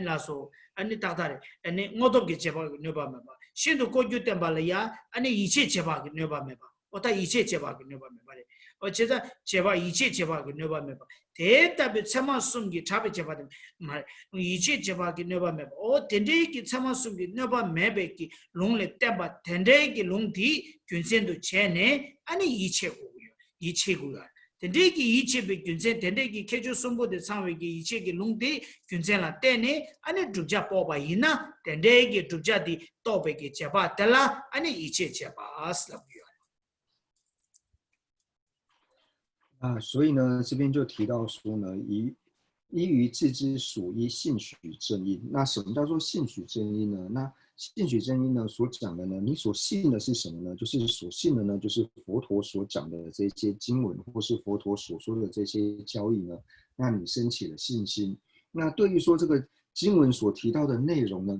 라서 아니 다다래 아니 모두게 제바 넣어봐봐 신도 고주 때문에야 아니 이체 제바 넣어봐봐 어다 이체 제바 넣어봐봐 어제다 제바 이체 제바 넣어봐봐 대답에 참아 숨기 잡에 제바들 말 이체 제바 넣어봐봐 어 덴데기 참아 숨기 넣어봐매베기 롱레 때바 덴데기 롱디 균센도 제네 아니 이체고 이체고야 덴데기 이체베 균센 덴데기 개조 선보대 상외기 이체기 롱디 균센라 때네 아니 죽자 뽑아이나 덴데기 죽자디 또베기 제바 달라 아니 이체 제바 슬라고요所以呢，这边就提到说呢，依于自之所依性取正因。那什么叫做性取正因呢？那性取正因呢，所讲的呢，你所信的是什么呢？就是所信的呢，就是佛陀所讲的这些经文，或是佛陀所说的这些教义呢，那你升起了信心。那对于说这个经文所提到的内容呢，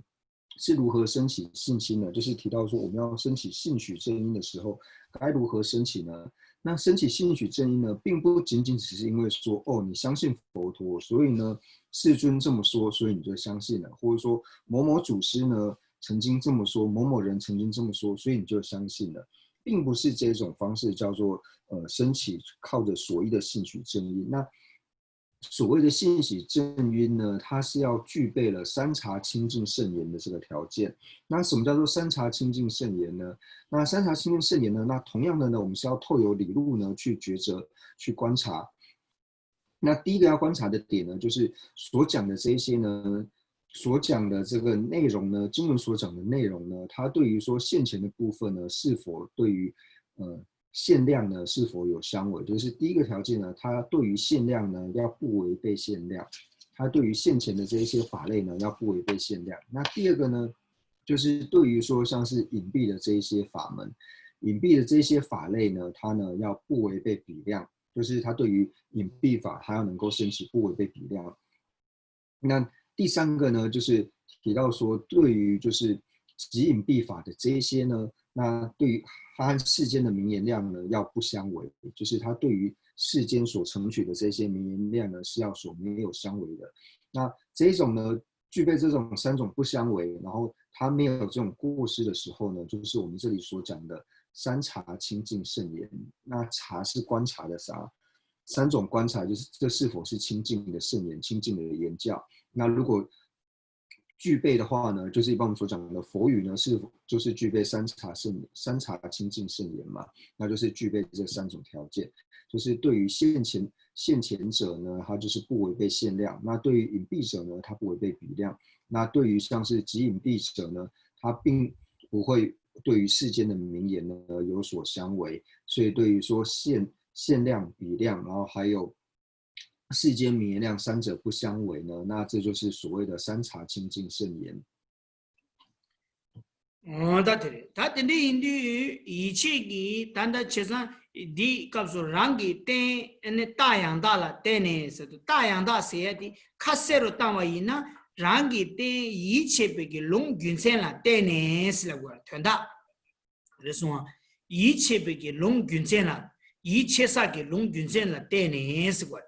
是如何升起信心呢？就是提到说我们要升起性取正因的时候，该如何升起呢？那升起性取正因呢，并不仅仅只是因为说你相信佛陀，所以呢世尊这么说，所以你就相信了，或者说某某祖师呢曾经这么说，某某人曾经这么说，所以你就相信了，并不是这种方式叫做升起靠着所依的性取正因。那所谓的性取正因呢，它是要具备了三察清净圣言的这个条件。那什么叫做三察清净圣言呢？那三察清净圣言呢，那同样的呢，我们是要透由理路呢去抉择、去观察。那第一个要观察的点呢，就是所讲的这些呢，所讲的这个内容呢，经文所讲的内容呢，它对于说现前的部分呢，是否对于限量呢是否有相违？就是第一个条件呢，它对于限量呢要不违背限量，它对于现前的这些法类呢要不违背限量。那第二个呢，就是对于说像是隐蔽的这一些法门，隐蔽的这些法类呢，它呢要不违背比量，就是它对于隐蔽法，它要能够升起不违背比量。那第三个呢，就是提到说，对于就是即隐蔽法的这一些呢，那对于它和世间的名言量呢要不相违，就是它对于世间所承取的这些名言量呢是要所没有相违的。那这种呢具备这种三种不相违，然后他没有这种过失的时候呢，就是我们这里所讲的三察清净圣言。那察是观察的察，三种观察就是这是否是清净的圣言、清净的言教。那如果具备的话呢，就是一般我们所讲的佛语呢，是否就是具备三察清净圣言嘛？那就是具备这三种条件，就是对于现前者呢，他就是不违背限量；那对于隐蔽者呢，他不违背比量；那对于像是极隐蔽者呢，他并不会对于世间的名言呢有所相违。所以对于说限量、比量，然后还有世间名言量三者不相违呢，那这就是所谓的三察清净圣言。다 되래. 다 된데 인디 이치기 단다 체산 디 값으로 랑기 때 에네 따양다라 때네서 따양다 세야디 카세로 따와이나 랑기 때 이체베기 롱균센라 때네스라고 된다. 그래서 이체베기 롱균센라 이체사기 롱균센라 때네스고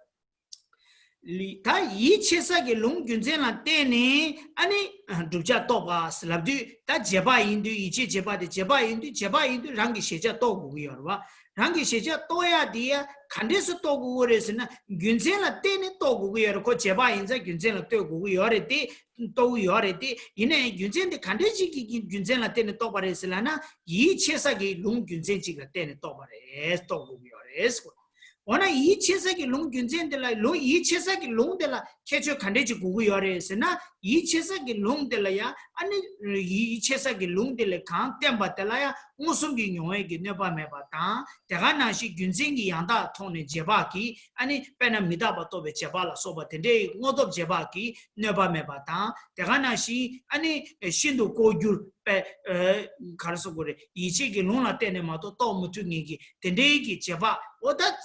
ta yi chesa ge long gyunzen la tene ani dubja to ba slabdu ta jeba indu ichi jeba indu rangi sheja to gu yorwa rangi sheja to ya dia khandes to gu resna gyunzen la tene to gu yor ko jeba inza gyunzen la to gu yore ti to yore ti ine gyunzen de khandes gi gyunzen la tene to ba resla na yi chesa ge long gyunzen chi la tene to ba res to gu yore es 오나 이 체사기 롱 균젠들라 이 체사기 롱들라 캐쳐 칸데지 구구 요레스나 이 체사기 롱들라야 아니 이 체사기 롱들레 칸 템바텔라야 무슨기 뇽에기 네바메바타 대가나시 균젠기 양다 통네 제바기 아니 페나 미다바토베 제발라 소바텐데 모도 제바기 네바메바타 대가나시 아니 신도 고줄 빼 가르서 그래 이치기 롱라 때네마도 또 무퉁이기 텐데기 제바 오다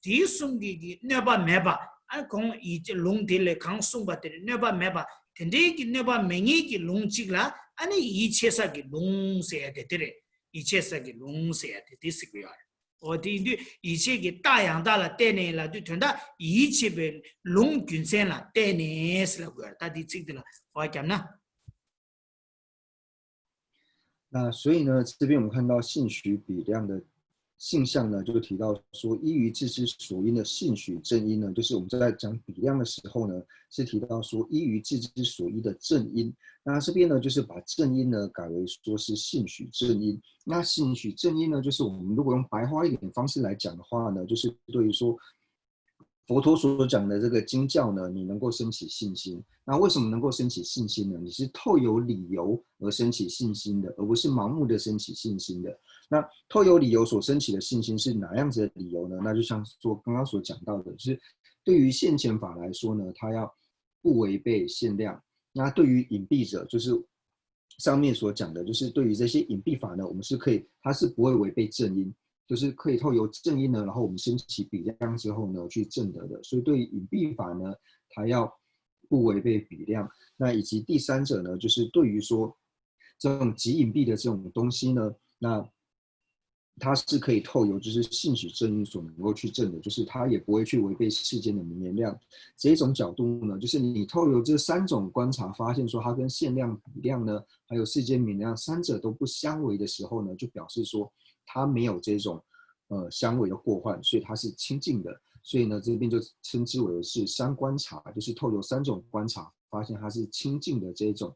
디숨기 네바 메바 아공 이제 롱딜레 강숨바데 네바 메바 텐데기 네바 맹이기 롱치라 아니 이체사기 롱세야 되더래 이체사기 롱세야 되디스고요 어디인데 이체기 다양다라 때네라 뒤된다 이체베 롱균센라 때네스라고요 다디 찍들라 와감나 那所以呢，这边我们看到性许比量的性相呢，就提到说，依于自之所因的性许正因呢，就是我们在讲比量的时候呢，是提到说依于自之所依的正因。那这边呢，就是把正因呢改为说是性许正因。那性许正因呢，就是我们如果用白话一点的方式来讲的话呢，就是对于说佛陀所讲的这个经教呢，你能够升起信心。那为什么能够升起信心呢？你是透有理由而升起信心的，而不是盲目的升起信心的。那透有理由所升起的信心是哪样子的理由呢？那就像说刚刚所讲到的，就是对于现前法来说呢，它要不违背限量。那对于隐蔽者，就是上面所讲的，就是对于这些隐蔽法呢，我们是可以，它是不会违背正因。就是可以透由正因呢，然后我们升起比量之后呢，去证得的。所以对于隐蔽法呢，它要不违背比量。那以及第三者呢，就是对于说这种极隐蔽的这种东西呢，那它是可以透由就是性许正因所能够去证的，就是它也不会去违背世间的名言量。这一种角度呢，就是你透由这三种观察，发现说它跟限量、比量呢，还有世间名量三者都不相违的时候呢，就表示说它没有这种相违的过患，所以它是清净的。所以呢，这边就称之为是三观察，就是透由三种观察，发现它是清净的这种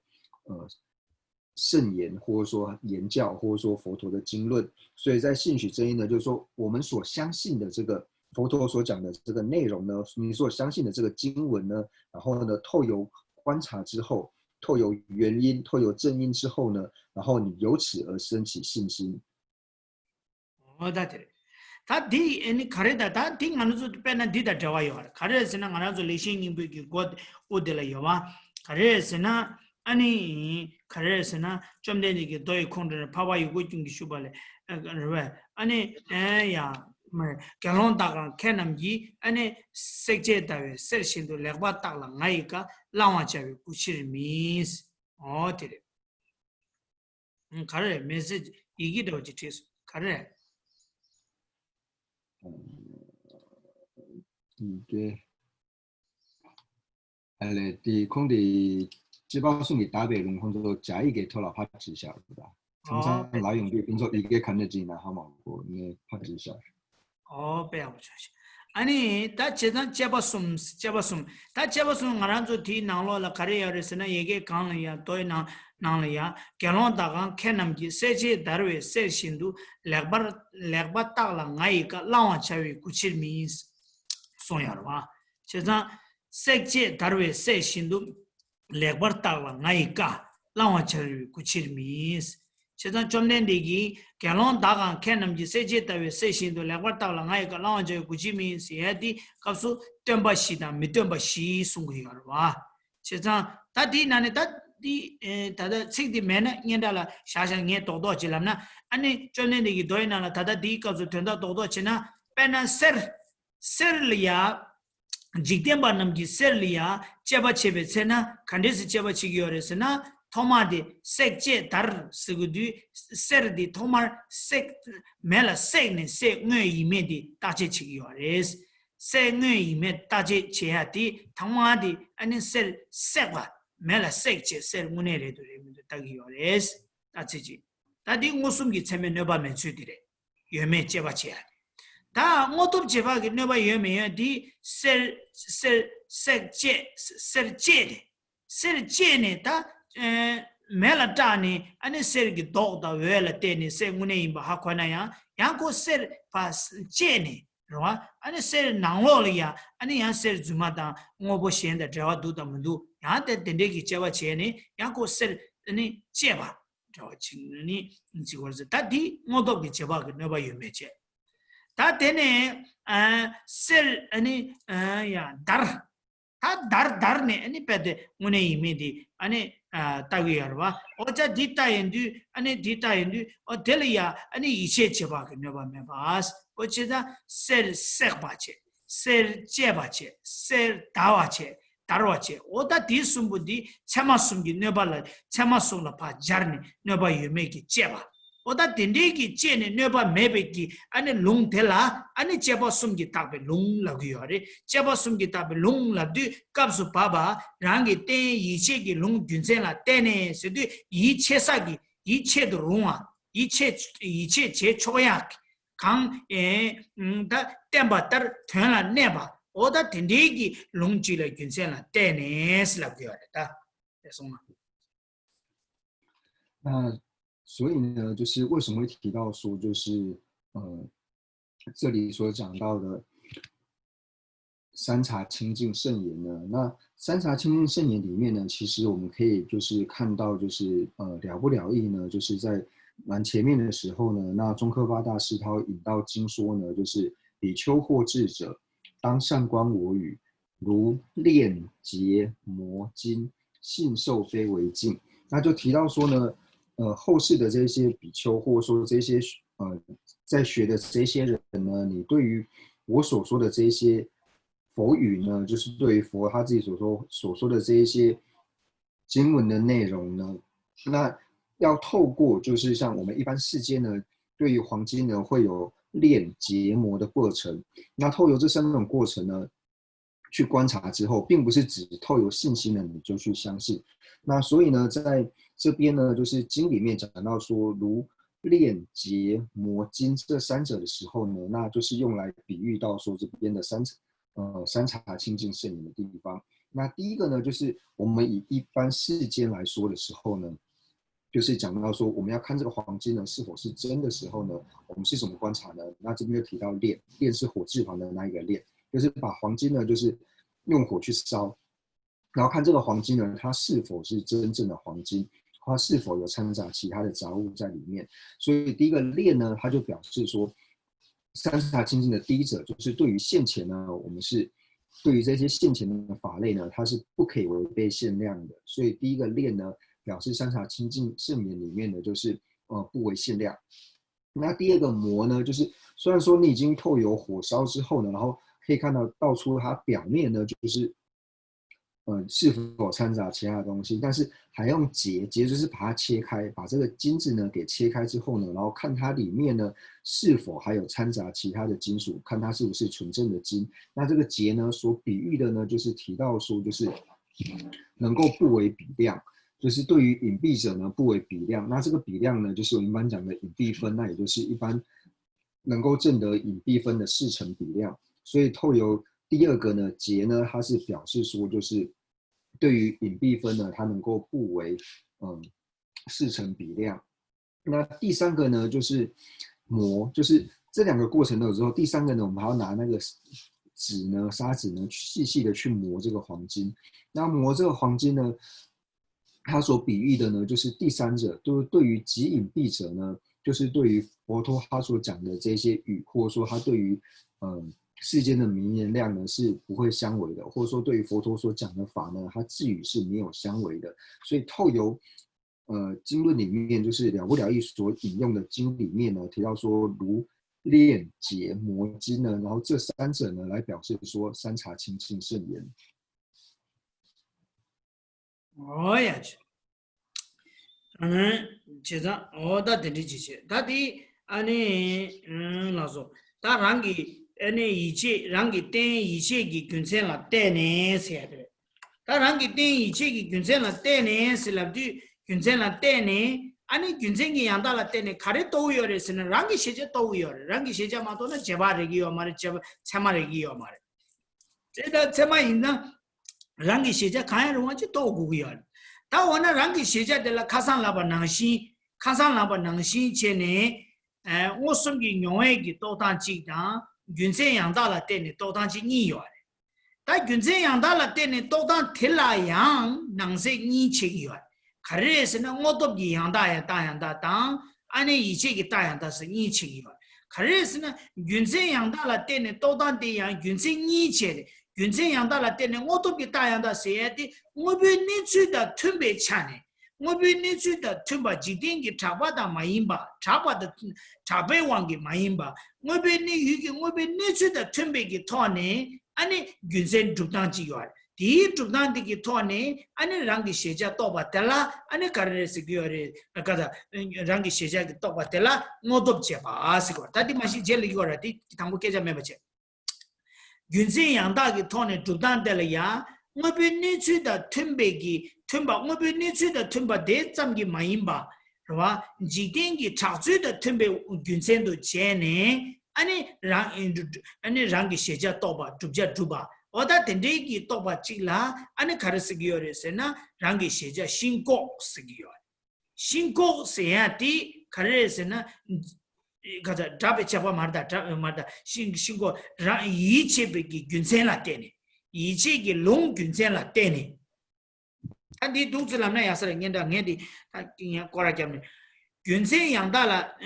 圣言，或者说言教，或者说佛陀的经论。所以在性许正因呢，就是说我们所相信的这个佛陀所讲的这个内容呢，你所相信的这个经文呢，然后呢，透由观察之后，透由原因，透由正因之后呢，然后你由此而升起信心。다 되래. 다 디, 애니, 가래다, 다 디, 가는서 빼나 디다 자와요. 가래스나, 가나서 레싱이 비기 곧 오들라 요와. 가래스나, 아니, 가래스나, 좀 되니게 도이 콘드를 파와 요구 중기 슈발레. 아니, 야, 뭐, 결혼다가 캐남기, 아니, 색제다외, 셀신도 렉바 딱라, 나이가, 라와자외, 구치를 미스. 되래. 가래, 메시지, 이기도 어찌 됐어. 가래. 对，第空的接把送给打北龙空之假意给偷了怕直下，对吧？常常来用对，工作一个看得进来好嘛过，你怕直下。배우죠 아니, 다 제단 제바숨, 다 제바숨 가란조 티 나로라 카리아르스나 얘기 강이야, 또이 나리야, 결혼다가 캐남기 세제 다르웨 세신도 렉바 딱라 나이가 라와 차위 구칠미 송야르와. 제단 세제 다르웨 세신도 렉바 딱라 나이가 라와 차위 구칠미 제단 좀 낸디기 결혼 다가 캐남지 세제 따위 세신도 레과따라 나이가 라운저 구지민 시야디 갑수 템바시다 미템바시 숭기가와 제단 다디 나네 다디 다다 식디 매나 녀달라 샤샤 도도 지람나 아니 좀 낸디기 도이나라 다다 디 갑수 된다 도도 지나 페나 세르리아 직템바 남기 세르리아 제바체베 세나 칸데스 제바치기요레스나 토마디 색제 다르 스구디 세르디 토마 색 멜라 색네 색 뇌이메디 따제치기요레스 색 뇌이메 따제치야디 토마디 아니 색과 멜라 색제 색 문에레도레미도 따기요레스 따제지 다디 무슨기 체면 너바면 주디레 여메 제바치야 다 모두 제바기 너바 여메디 색제네 다 멜라타니 아니 세르기 도다 웰라 테니 세무네 바 하코나야 양코 세르 파스 제네 로아 아니 세르 나올리야 아니 양 세르 주마다 ngobo shen 자와 두다 문두 야데 덴데기 제와 제네 양코 세르 아니 제바 저 친구니 지고서 다디 ngo도기 제바가 너바 유메제 다 되네 세르 아니 야 다르네 아니 베데 문에 이미디 아니 따위야르와 어자 디타인디 아니 디타인디 델리아 아니 이체 제바가 너바메바스 어체다 세르바체 세르제바체 세르다와체 다르와체 오다 디숨부디 차마숨기 너발라 차마숨라 파자르니 너바 유메기 제바 오다 딘디기 제네 너바 메베기 아니 롱텔라 아니 제바숨기 타베 롱라기요레 제바숨기 타베 롱라디 갑수 바바 랑기 테 이체기 롱 균센라 테네 세디 이체사기 이체도 롱아 이체 제초야 강에 다 템바터 튀나 네바 오다 딘디기 롱지라 균센라 테네스라기요레다 됐습니다. 所以呢，就是为什么会提到说，就是这里所讲到的三茶清净圣言呢？那三茶清净圣言里面呢，其实我们可以就是看到，就是了不了义呢，就是在蛮前面的时候呢，那宗喀巴大师他会引到经说呢，就是比丘或智者，当善观我语，如炼结磨金，信受非为净。那就提到说呢。后世的这些比丘，或者说这些在学的这些人呢，你对于我所说的这些佛语呢，就是对于佛他自己所说的这一些经文的内容呢，那要透过就是像我们一般世间呢，对于黄金呢会有炼结磨的过程，那透过这3种过程呢，去观察之后，并不是只透有信心的你就去相信。那所以呢，在这边呢，就是经里面讲到说，如炼结磨金这3者的时候呢，那就是用来比喻到说这边的三茶清净圣言的地方。那第一个呢，就是我们以一般世间来说的时候呢，就是讲到说我们要看这个黄金呢是否是真的时候呢，我们是怎么观察呢？那这边就提到炼，炼是火字旁的那一个炼，就是把黄金呢就是用火去烧。然后看这个黄金呢，它是否是真正的黄金，它是否有掺杂其他的杂物在里面。所以第一个炼呢，它就表示说，三茶清净的第一者，就是对于现前呢，我们是对于这些现前的法类呢，它是不可以违背限量的。所以第一个炼呢，表示三茶清净圣言里面呢，就是不为限量。那第二个磨呢，就是虽然说你已经透油火烧之后呢，然后可以看到道出它表面呢，就是是否掺杂其他的东西，但是还用结就是把它切开，把这个金子呢给切开之后呢，然后看它里面呢是否还有掺杂其他的金属，看它是不是纯正的金。那这个结呢所比喻的呢，就是提到说就是能够不为比量，就是对于隐蔽者呢不为比量。那这个比量呢，就是我们一般讲的隐蔽分，那也就是一般能够证得隐蔽分的4成比量。所以透由第二个呢节呢，它是表示说就是对于隐蔽分呢，它能够不为4成比量。那第3个呢就是磨，就是这2个过程都有之后，第3个呢，我们还要拿那个纸呢，砂纸呢，细细的去磨这个黄金。那磨这个黄金呢，它所比喻的呢，就是第3者，就是对于极隐蔽者呢，就是对于佛陀他所讲的这些语，或者说他对于世间的名言量呢是不会相违的，或者说对于佛陀所讲的法呢，它智语是没有相违的。所以透由经论里面就是了不了义所引用的经里面呢，提到说如炼结磨金呢，然后这3者呢来表示说三茶清净圣言。어야지. 제가 어다 드리지지. 다디 아니 나서 다 랑기 아니 이체 랑기 땡 이체기 근세라 땡네 세야데. 다 랑기 땡 이체기 근세라 땡네 슬랍디 근세라 땡네 아니 근생기 양달라 땡네 가레 또우여레스는 랑기 시제 또우여레. 랑기 시제마도는 제바레기요 말에 제마레기요 말에. 제가 제마 있나 랑기 시제 가야로 와지 또우구요. 다 원래 랑기 시제들 카산라바 낭시 체네 오숨기 용액이 또단지다 균세 양달라 때네 또단지 니요. 다 균세 양달라 때네 또단 텔라양 낭세 니치기요. 가르에서는 오도기 양다야 다양다당 아니 이치기 다양다스 니치기요. 가르에서는 균세 양달라 때네 또단대양 균세 니치에 균세 양달라 때네 오도기 다양다스에디 오비니츠다 툼베 차네 오비니츠다 툼바 지딩기 잡아다 마임바 잡아다 잡배왕기 마임바 오비니 유기 오비니츠다 툼베기 토네 아니 균세 죽당지요 디 죽당디기 토네 아니 랑기 시자 또바텔라 아니 가르레스 기요레 가자 랑기 시자기 또바텔라 모덥제바 아시고 다디 마시 젤리고라디 당고케자 메바체 균세 양다기 토네 죽당텔이야 오비니츠다 툼베기 tumba ngobe nichu da tumba de zamgi maimba rwa jidingi chazui da tumbe gyunsendo jene ani rangi sheja toba dubja duba oda tendegi toba chila ani karasigiyo resena rangi sheja shinko sigiyo shinko seyati karesena kaza drabe chapa marda shinko yichebegi gyunsela tene yichegi long gyunsela tene andi dungzilamna yasara ngenda ngedi kora kyamne gyunsen yangdala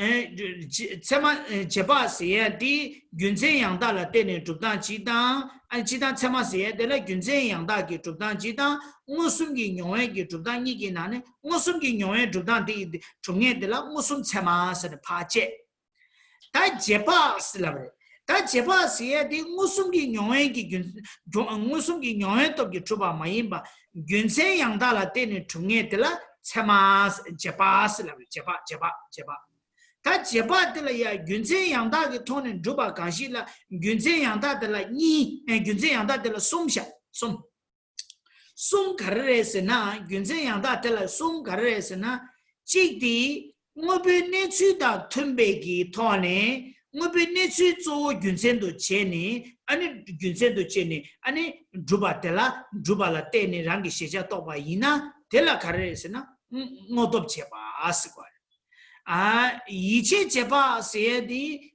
tsema jeba siya di gyunsen yangdala tene jubdan jidang an jidang tsema siya dela gyunsen yangda ki jubdan jidang ngusum ki nyongwe ki jubdan nigi nane ngusum ki nyongwe jubdan di chungye dela ngusum tsema sana pache ta jeba silabre 다 제바스에 디 무슨기 용해기 무슨기 용해도기 주바 마임바 균세 양달라 때는 중에들라 체마 제바스라 제바 다 제바들이야 균세 양다기 토는 주바 간실라 균세 양다들라 니 균세 양다들라 숨 가르레스나 균세 양다들라 숨 가르레스나 지디 뭐베네츠다 tum베기 토네 ngobenechi zo gyunsendo cheni ani gyunsendo cheni ani juba la tene rangi sheja toba ina tela karesena ngodop cheba asqwa iche cheba sedi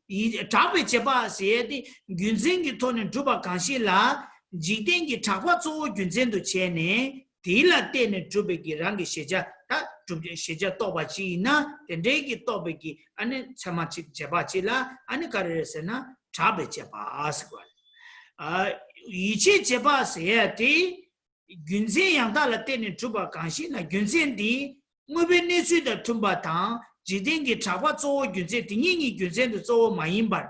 tabe cheba sedi gyunsengi tone juba kanshi la jidengi takwa zo gyunsendo cheni tela tene jubegi rangi sheja 다 sheja toba chi na tendegi tobeki ane chamachi jeba chila ane karesena chabe jeba asqwa ichi jeba seyati gyunsen yangda la tene chuba kanshi na gyunsen di ngobe nesu da tumba tang jidengi chaba zo gyunsen tingingi gyunsen do zo mayimbar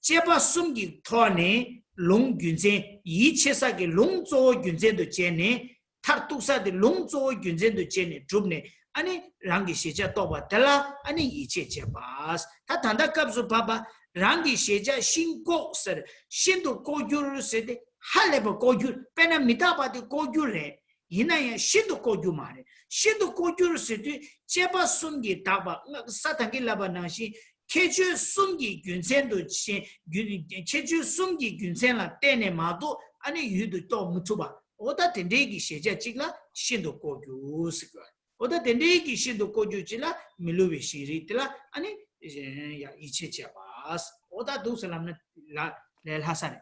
jeba sumgi thone long gyunsen ichi sa ge long zo gyunsen do jene 탁tuk사 데 롱조 균젠도 제네 줍네 아니 랑기 시자 또바 달라 아니 이체 제바스 다 단다캅수 바바 랑기 시자 신고 서 신도 고규를 세데 할레버 고규 페나 미타바디 고규레 이나야 신도 고주 말해 신도 고주를 쓰되 제바 숨기 다바 사탄기 라바나시 체주 숨기 균센도 체주 숨기 균센라 때네 마도 아니 유도 또 무투바 오다 된대기 시제 찍라 신도 고주 쓰고 오다 된대기 신도 고주 찍라 밀루비 시리틀라 아니 야 이체 잡아스 오다 두슬람네 라 렐하사네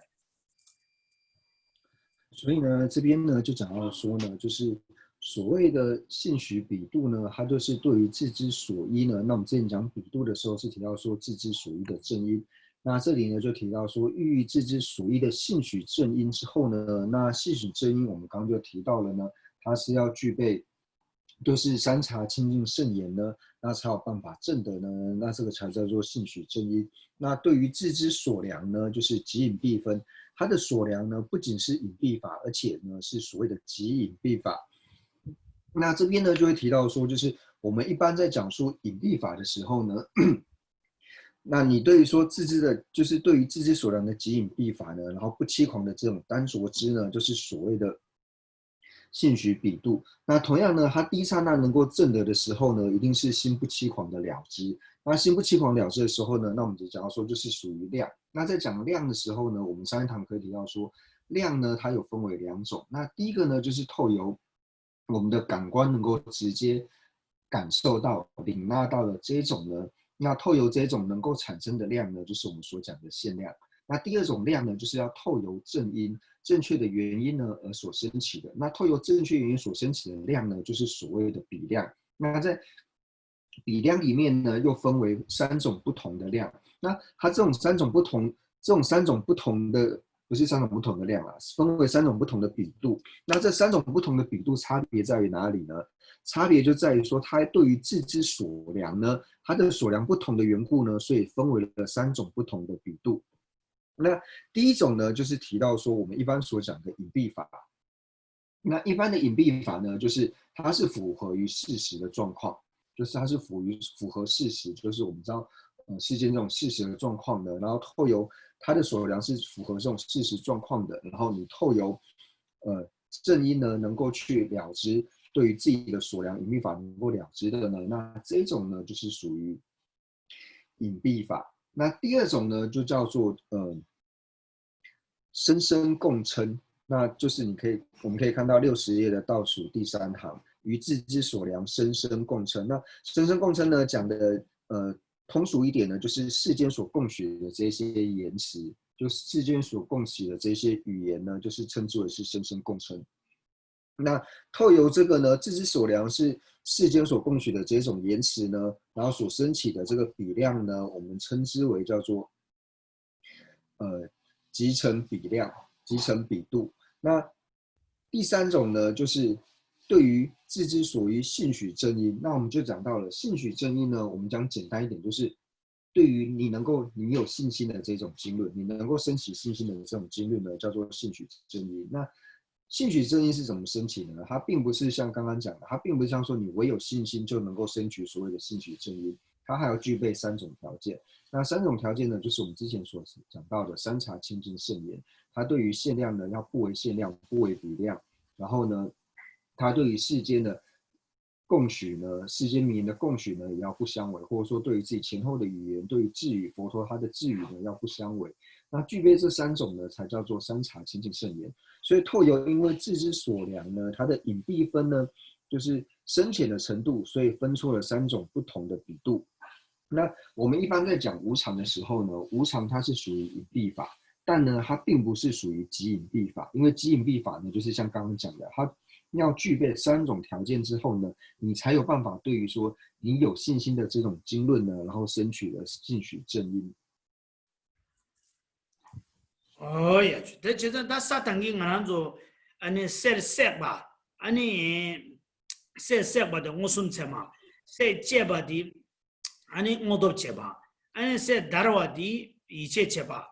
所以呢，这边呢就讲到说呢，就是所谓的性许比度呢，它就是对于自知所依呢。那我们之前讲比度的时候是提到说自知所依的正因，那这里呢就提到说寓意自知所依的性许正因之后呢，那性许正因我们刚刚就提到了呢，它是要具备就是三察清净圣言呢，那才有办法证得呢，那这个才叫做性许正因。那对于自知所量呢，就是即隐蔽分。它的所量呢，不仅是隐蔽法，而且呢是所谓的极隐蔽法。那这边呢就会提到说，就是我们一般在讲说隐蔽法的时候呢，那你对于说自知的，就是对于自知所量的极隐蔽法呢，然后不欺狂的这种单着知呢，就是所谓的性许比度。那同样呢，它第一刹那能够证得的时候呢，一定是心不欺狂的了知。那心不欺狂了知的时候呢，那我们就讲到说就是属于量。那在讲量的时候呢，我们上一堂课提到说，量呢它有分为两种。那第一个呢就是透由我们的感官能够直接感受到、领纳到的这种呢，那透由这种能够产生的量呢，就是我们所讲的限量。那第二种量呢，就是要透由正因、正确的原因呢而所升起的。那透由正确原因所升起的量呢，就是所谓的比量。那在比量里面呢，又分为三种不同的量。那它这种三种不同的，不是三种不同的量啊，分为三种不同的比度。那这三种不同的比度差别在于哪里呢？差别就在于说，它对于自知所量呢，它的所量不同的缘故呢，所以分为了三种不同的比度。那第一种呢，就是提到说我们一般所讲的隐蔽法。那一般的隐蔽法呢，就是它是符合于事实的状况。就是它是符合事实，就是我们知道，世间这种事实的状况的，然后透由它的所量是符合这种事实状况的，然后你透由正因呢，能够去了知对于自己的所量隐蔽法能够了知的呢，那这种呢就是属于隐蔽法。那第二种呢就叫做生生共称，那就是我们可以看到60页的倒数第3行。于自知所量，生生共称。那生生共称呢，讲的通俗一点呢，就是世间所共许的这些言辞，就是世间所共许的这些语言呢，就是称之为是生生共称。那透由这个呢，自知所量是世间所共许的这种言辞呢，然后所升起的这个比量呢，我们称之为叫做集成比量、集成比度。那第三种呢，就是对于自知所依性许正因，那我们就讲到了性许正因呢，我们讲简单一点，就是对于你有信心的这种经论，你能够升起信心的这种经论呢，叫做性许正因。那性许正因是怎么升起的呢？它并不是像刚刚讲的，它并不是像说你唯有信心就能够升起所谓的性许正因，它还要具备3种条件。那3种条件呢，就是我们之前所讲到的三察清净圣言。它对于限量呢，要不为限量，不为比量，然后呢，它对于世间的共许呢，世间名言的共许呢，也要不相违，或者说对于自己前后的语言，对于智语佛陀他的智语呢，要不相违。那具备这3种呢，才叫做三察清净圣言。所以透由因为自知所量呢，它的隐蔽分呢，就是深浅的程度，所以分出了3种不同的比度。那我们一般在讲无常的时候呢，无常它是属于隐蔽法，但呢，它并不是属于极隐蔽法，因为极隐蔽法呢，就是像刚刚讲的，它要具备3种条件之后呢，你才有办法对于说你有信心的这种经论呢，然后升取了性许正因。呀，这就是他撒旦给我们做，塞吧，塞吧的我孙子嘛，塞结巴的，我都结巴，塞达瓦的一切结巴，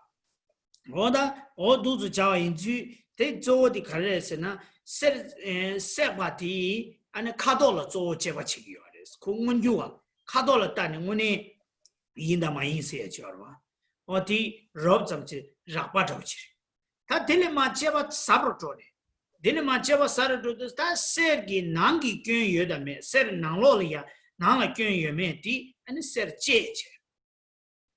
我都是教人去，在做的开始是呢，塞吧的，卡到了做结巴去了的，空就啊，卡到了，但是我呢，应当嘛应些叫了吧。我的肉怎么去，肉不着去，他天天嘛结巴啥不着的， 데네마 제바 사르도 다 세기 난기 균 여다메 세 난로리야 나가 균 여메디 아니 세 제제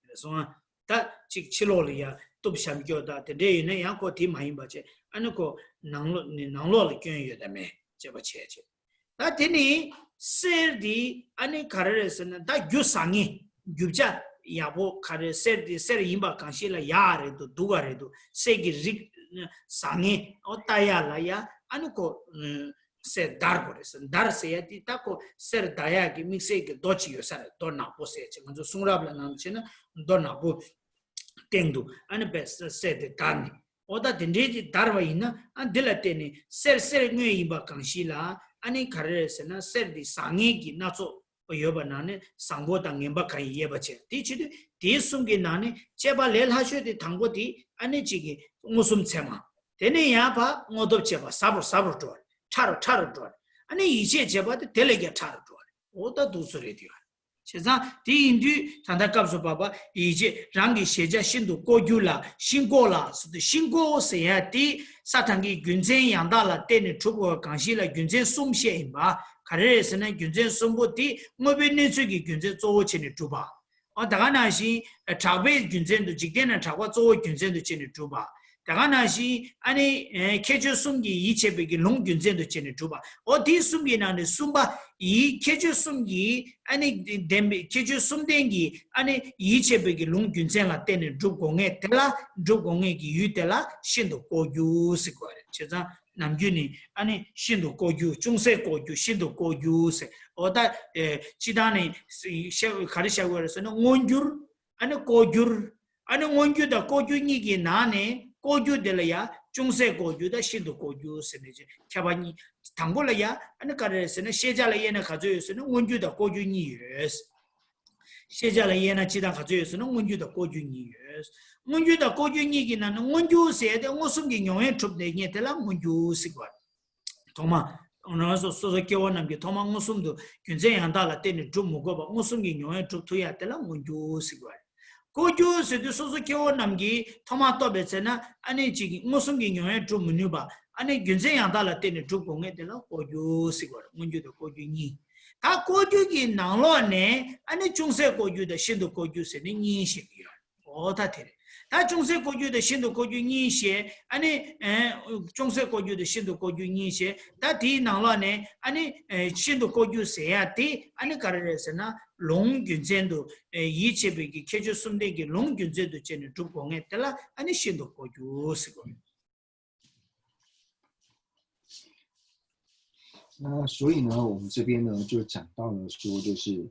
그래서 다 직치로리야 톱샴교다 데네네 양코 디 많이 바제 아니고 난로리 균 여다메 제바 제제 다 데니 세디 아니 가르에서는 다 유상이 유자 야보 가르 세디 세 임바 간실라 야레도 두가레도 세기 릭 상에 어따야라야 아니고 세 다르고레스 다르세야티 타코 세 다야기 믹세게 도치요사 도나 보세체 먼저 숭라블 남치나 도나 보 땡도 아니 베스 세데 다니 오다 딘데지 다르와이나 안 딜라테니 세세 뇌이바 강실라 아니 가르에서나 세디 상에기 나초 여바나네 상보다 냠바카이 예바체 티치디 디숨게 나네 제발 렐하쇼디 당고디 아니 지기 무슨 체마 되네 야바 모두 제바 사부 줘 차로 줘 아니 이제 제바도 델레게 차로 줘 오다 두스레디야 세상 디인디 단다갑서 봐봐 이제 랑기 세자 신도 고규라 신고라 신고세야디 사탄기 균전 양다라 때는 주고 강시라 균전 숨셰임바 가르에서는 균전 숨보디 뭐베네 주기 균전 조치는 주바 다가나시 차베 균전도 직대는 차과 조 균전도 치는 주바 다가나시 아니 케주 숨기 이체베기 롱 균전도 치는 주바 어디 숨기나는 숨바 이 케주 숨기 아니 뎀 케주 숨den기 아니 이체베기 롱 균전라 때는 주공에 tel라 주공에기 유텔라 신도 고유스거래 제가 남균이 아니 신도 고유 중세 고유 신도 고유세 어다 지단에 가르샤고에서는 원줄 아니 고줄 아니 원주다 고주니기 나네 고주들이야 중세 고주다 신도 고주세네지 캬바니 당골이야 아니 가르에서는 세자라예나 가져요서는 원주다 고주니예스 세자라예나 지단 가져요서는 원주다 고주니예스 원주다 고주니기 나는 원주세데 무슨게 용에 좁되게 되라 원주시고 정말 오늘서 소소 교원남게 도망 무슨도 굉장히 한다라 때는 좀 먹어봐 무슨게 용에 좁토야 되라 원주시고 고주스도 소소 교원남기 토마토 베세나 아니 지기 무슨 경우에 좀 문유바 아니 굉장히 한다라 때는 좀 공에 되라 고주시고 문주도 고주니 다 고주기 나로네 아니 중세 고주의 신도 고주세는 인식이야 어다 돼 다 중세 고주의 신도 고주 인식 아니 중세 고주의 신도 고주 인식 다디 나로네 아니 신도 고주세야티 아니 가르에서나 롱균젠도 이체베기 케주숨데기 롱균젠도 제는 두공에 따라 아니 신도 고주스고 那所以呢，我们这边呢就讲到了说，就是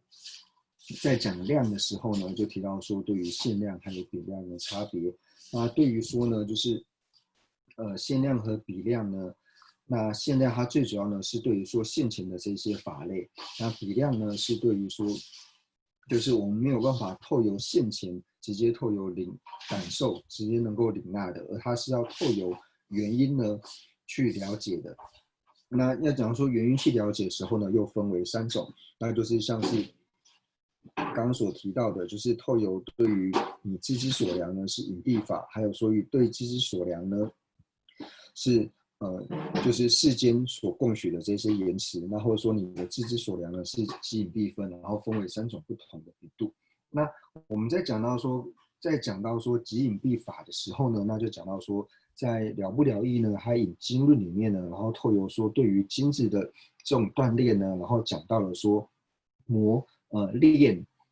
在讲量的时候呢，就提到说对于限量还有比量的差别。那对于说呢，就是限量和比量呢，那限量它最主要呢是对于说现前的这些法类，那比量呢是对于说，就是我们没有办法透由现前直接透由感受直接能够领纳的，而它是要透由原因呢去了解的。那要讲说原因去了解的时候呢，又分为3种，那就是像是刚刚所提到的，就是透由对于你知之所量呢是隐蔽法，还有说对知之所量呢是就是世间所供许的这些言辞，那或者说你的知之所量呢是即隐蔽分，然后分为3种不同的比度。那我们在讲到说即隐蔽法的时候呢，那就讲到说在了不了义呢，还引经论里面呢，然后透由说对于精致的这种锻炼呢，然后讲到了说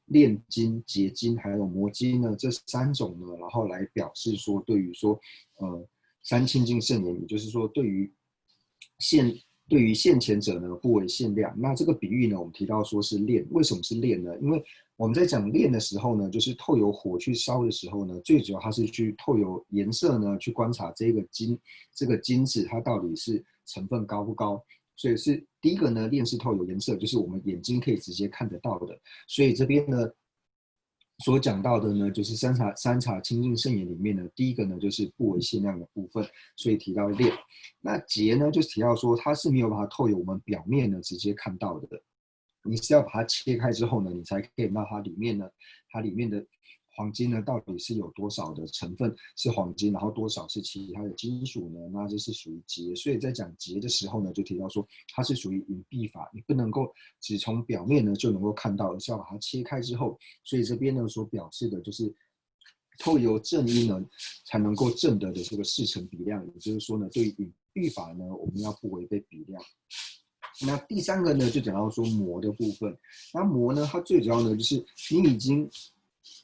炼金、结金还有磨金呢这3种呢，然后来表示说对于说三清净圣言，也就是说对于现前者呢不为限量。那这个比喻呢，我们提到说是炼，为什么是炼呢？因为我们在讲炼的时候呢，就是透由火去烧的时候呢，最主要它是去透由颜色呢去观察这个金子它到底是成分高不高。所以是第一个呢，炼是透由颜色，就是我们眼睛可以直接看得到的。所以这边呢所讲到的呢，就是三茶清净圣言里面呢，第一个呢就是不为限量的部分，所以提到炼。那结呢，就是提到说它是没有办法透由我们表面呢直接看到的，你是要把它切开之后呢，你才可以看到它里面的黄金呢到底是有多少的成分是黄金，然后多少是其他的金属呢？那这是属于劫，所以在讲劫的时候呢，就提到说它是属于隐蔽法，你不能够只从表面呢就能够看到，而是要把它切开之后，所以这边呢所表示的就是透由正因呢才能够证得的这个事成比量，也就是说呢，对于隐蔽法呢，我们要不违背比量。那第三个呢，就讲到说魔的部分。那魔呢，它最主要呢，就是你已经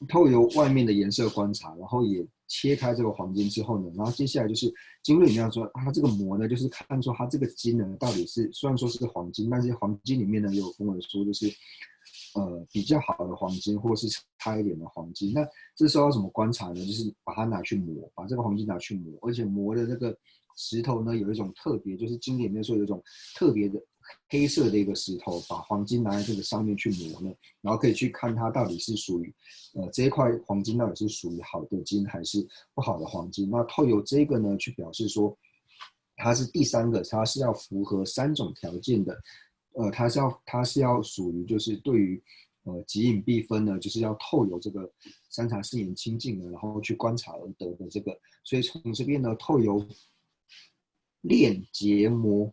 透由外面的颜色观察，然后也切开这个黄金之后呢，然后接下来就是经论里面说，它这个魔呢，就是看出它这个金呢到底是虽然说是黄金，但是黄金里面呢也有分为说就是比较好的黄金，或是差一点的黄金。那这时候要怎么观察呢？就是把它拿去磨，把这个黄金拿去磨，而且磨的这个石头呢有一种特别，就是经典里面说有一种特别的黑色的一个石头，把黄金拿在这个上面去磨呢，然后可以去看它到底是属于这一块黄金到底是属于好的金还是不好的黄金。那透由这个呢去表示说，它是第三个，它是要符合3种条件的。它是要属于就是对于即隐蔽分呢，就是要透由这个3察4眼清净呢，然后去观察而得的这个。所以从这边呢，透由炼结磨，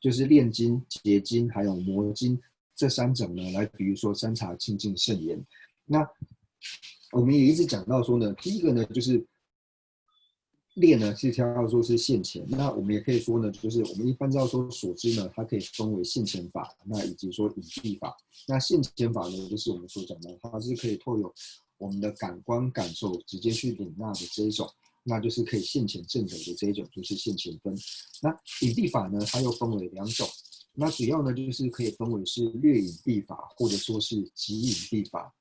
就是炼金、结金还有磨金这3种呢，来比如说3察清净圣言。那我们也一直讲到说呢，第一个呢就是炼呢是要说是现前，那我们也可以说呢，就是我们一般知道说所知呢，它可以分为现前法，那以及说隐蔽法。那现前法呢，就是我们所讲的，它是可以透由我们的感官感受直接去领纳的这一种，那就是可以现前证得的这一种，就是现前分。那隐蔽法呢，它又分为2种，那主要呢就是可以分为是略隐蔽法，或者说是极隐蔽法。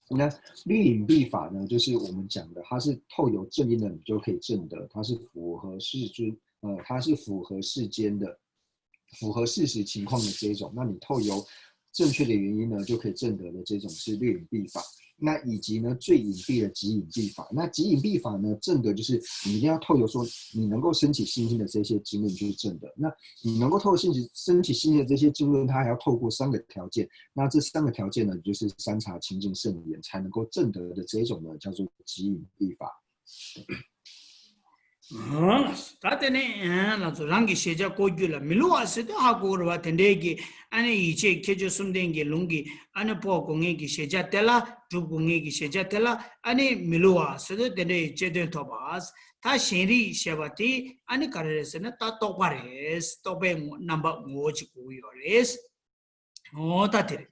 那略隐蔽法呢，就是我们讲的，它是透由正因的，你就可以证得，它是符合世尊，它是符合世间的、符合事实情况的这一种。那你透由正确的原因呢，就可以证得的这种是略隐蔽法。那以及呢，最隐蔽的极隐蔽法。那极隐蔽法呢，证得就是你一定要透由说你能够升起信心的这些经论去证得。那你能够透过升起信心的这些经论，它还要透过3个条件。那这3个条件呢，就是3察清净圣言才能够证得的这一种呢，叫做极隐蔽法。다때네 나서 랑기 시자 고규라 밀로아스도 하고 그러와 텐데기 아니 이제 계주 숨된게 룽기 아니 보공에기 시자 tel라 두공에기 시자 tel라 아니 밀로아스도 텐데 제대 토바스 다 신리 샤바티 아니 카레스나 다 토바레스 토베 넘버 5지 고요레스 다티레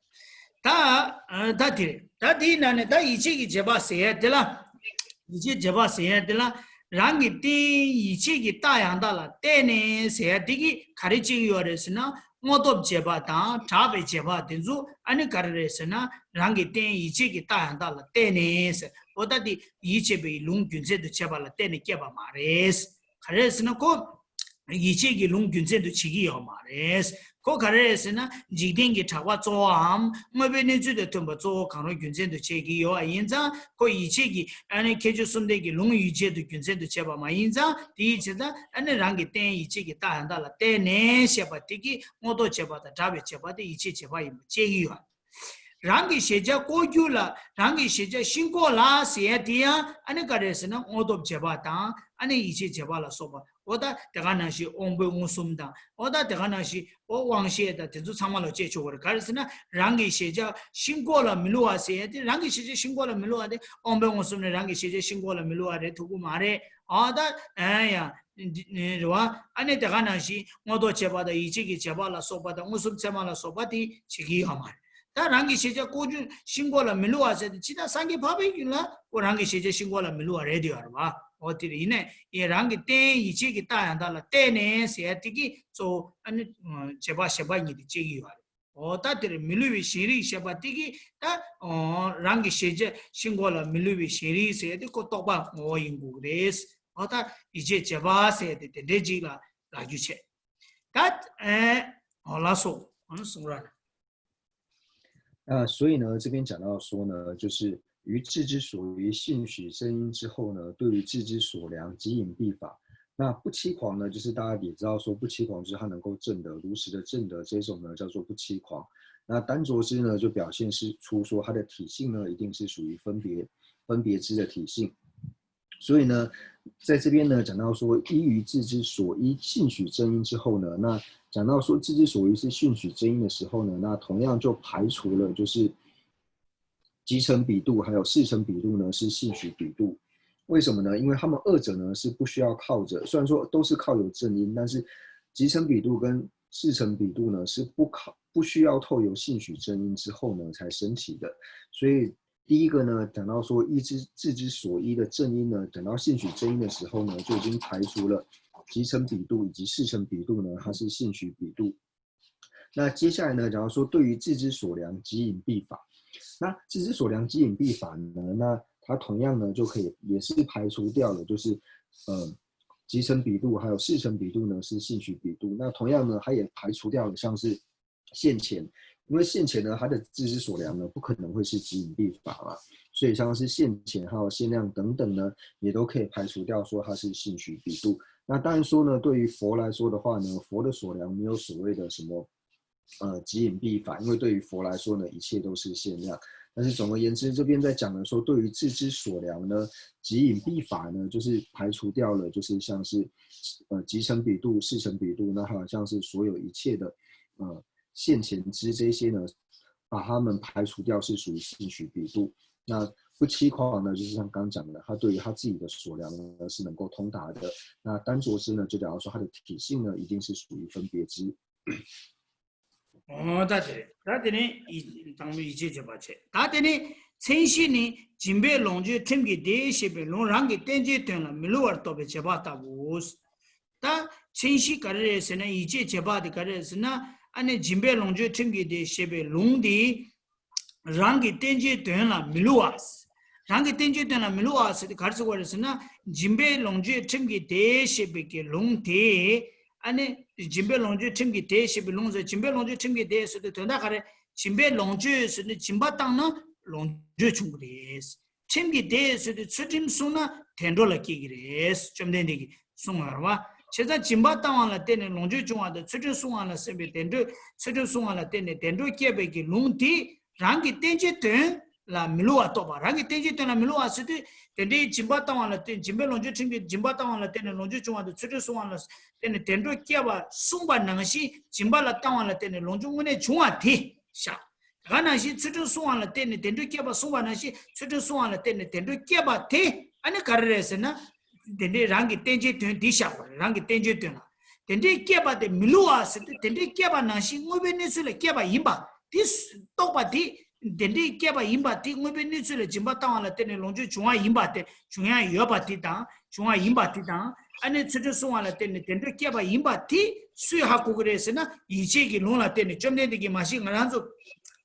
다티나네 다 이제기 제바세야 tel라 이제 제바세야 tel라 랑기 띠 이치기 따양달라 때네 세야디기 가르치 요레스나 모도 제바다 잡에 제바 된주 아니 가르레스나 랑기 띠 이치기 따양달라 때네스 보다디 이치베 룽균제도 제발라 때네 깨바 마레스 가르레스나 고 이치기 룽균제도 치기요 마레스 고 가르레스나 지딩기 타와 조암 뭐베네 주데 톰바 조 강로 균제도 제기요 인자 고 이치기 아니 계주 숨데기 룽유제도 균제도 제바 마인자 디치다 아니 랑기 땡 이치기 따한달라 때네 샤바티기 모도 제바다 잡에 제바데 이치 제바이 제기요 랑기 시자 고규라 랑기 시자 신고라 세디야 아니 가레스나 모도 제바다 아니 이치 제바라 소바 오다 대가나시 옹베 옹숨다 오다 대가나시 오왕시에다 대주 참말로 제초거를 가르스나 랑기 시자 신고라 밀로아세디 랑기 시자 신고라 밀로아데 옹베 옹숨네 랑기 시자 신고라 밀로아데 두고 말해 아다 에야 니와 아니 대가나시 모도 제바다 이치기 제바라 소바다 옹숨 제마라 소바디 지기 하말 다 랑기 시자 고주 신고라 밀로아세디 지다 상기 바베기라 오 랑기 시자 신고라 밀로아 레디아르바 어디리 이네 이 랑기 때 이치기 따양달라 때네 세티기 저 아니 제바 샤바니디 제기와 어다들 밀루비 시리 샤바티기 다 랑기 시제 신고라 밀루비 시리 세디 코토바 오인구데스 어다 이제 제바 세디 데지라 라주체 갓에 올라서 어느 순간 所以呢，这边讲到说呢，就是于智之所于信许声音之后呢，对于智之所量即隐蔽法。那不欺狂呢，就是大家也知道说不欺狂就是他能够证得如实的证得这种呢叫做不欺狂。那单着之呢就表现是出说他的体性呢一定是属于分别，分别知的体性。所以呢，在这边呢讲到说依于智之所依信许真因之后呢，那讲到说智之所依是信许真因的时候呢，那同样就排除了就是集成比度还有事成比度呢是信许比度。为什么呢？因为他们二者呢是不需要靠着，虽然说都是靠有正因，但是集成比度跟事成比度呢是不需要透由信许真因之后呢才升起的。所以第一个呢，讲到说智之所依的正因呢，等到信许真因的时候呢，就已经排除了集成比度以及事成比度呢，它是信许比度。那接下来呢，讲到说对于智之所量即引必法，那智之所量即引必法呢，那它同样呢就可以也是排除掉了，就是集成比度还有事成比度呢是信许比度。那同样呢，它也排除掉了像是现前。因为现前呢，它的智之所量呢，不可能会是即引必法嘛，所以像是现前还有限量等等呢，也都可以排除掉说它是信许比度。那当然说呢，对于佛来说的话呢，佛的所量没有所谓的什么即引必法，因为对于佛来说呢，一切都是限量。但是总而言之，这边在讲的说，对于智之所量呢，即引必法呢，就是排除掉了，就是像是集成比度、事成比度，那好像是所有一切的现前知这些呢，把它们排除掉是属于信许比度。那不欺诳呢，就是像刚讲的，他对于他自己的所量呢是能够通达的。那单着知呢，就假如说他的体性呢，一定是属于分别知。大家呢，咱们一起就把这，大家呢，晨曦呢，金白龙就听给这些呗，龙让给点解断了，没路儿都被结巴打无。但晨曦个人是呢，一切结巴的个人是呢。안에 진배 롱주 튕기데 셰베 롱디 랑기 땡제 되나 밀루아스 랑기 땡제 되나 밀루아스 가르쳐 버렸으나 진배 롱주 튕기데 셰베게 롱데 안에 진배 롱주 튕기데 셰베 롱저 진배 롱주 튕기데서도 된다 가래 진배 롱주에서는 진바 땅나 롱주 충분히스 튕기데서도 추짐수나 텐돌라 끼기레스 좀 된다기 송아와 제가 진바 땅왕라 때네 롱주 중화도 추주 송왕라 세베 된도 추주 송왕라 때네 된도 깨베기 롱디 랑기 땡제 된라 밀로와 또바 랑기 땡제 된라 밀로와 스디 된데 진바 땅왕라 때 진베 롱주 튕기 진바 땅왕라 때네 롱주 중화도 추주 송왕라 때네 된도 깨바 송바 능시 진바라 땅왕라 때네 롱중문에 중화티 샤 가나시 추주 송왕라 때네 된도 깨바 송바 능시 추주 송왕라 때네 된도 깨바 티 아니 가르레스나 dende rangi tenje tuen disha rangi tenje tuen dende keba de milua se dende keba nashi ngobe nesule keba imba dis toba di dende keba imba ti ngobe nesule jimba tawala tene longju chunga imba te chunga yoba ti da chunga imba ti da ane chuju suwala tene dende keba imba ti sui haku gresena iche gi longla tene chomde de gi mashi ngaranzo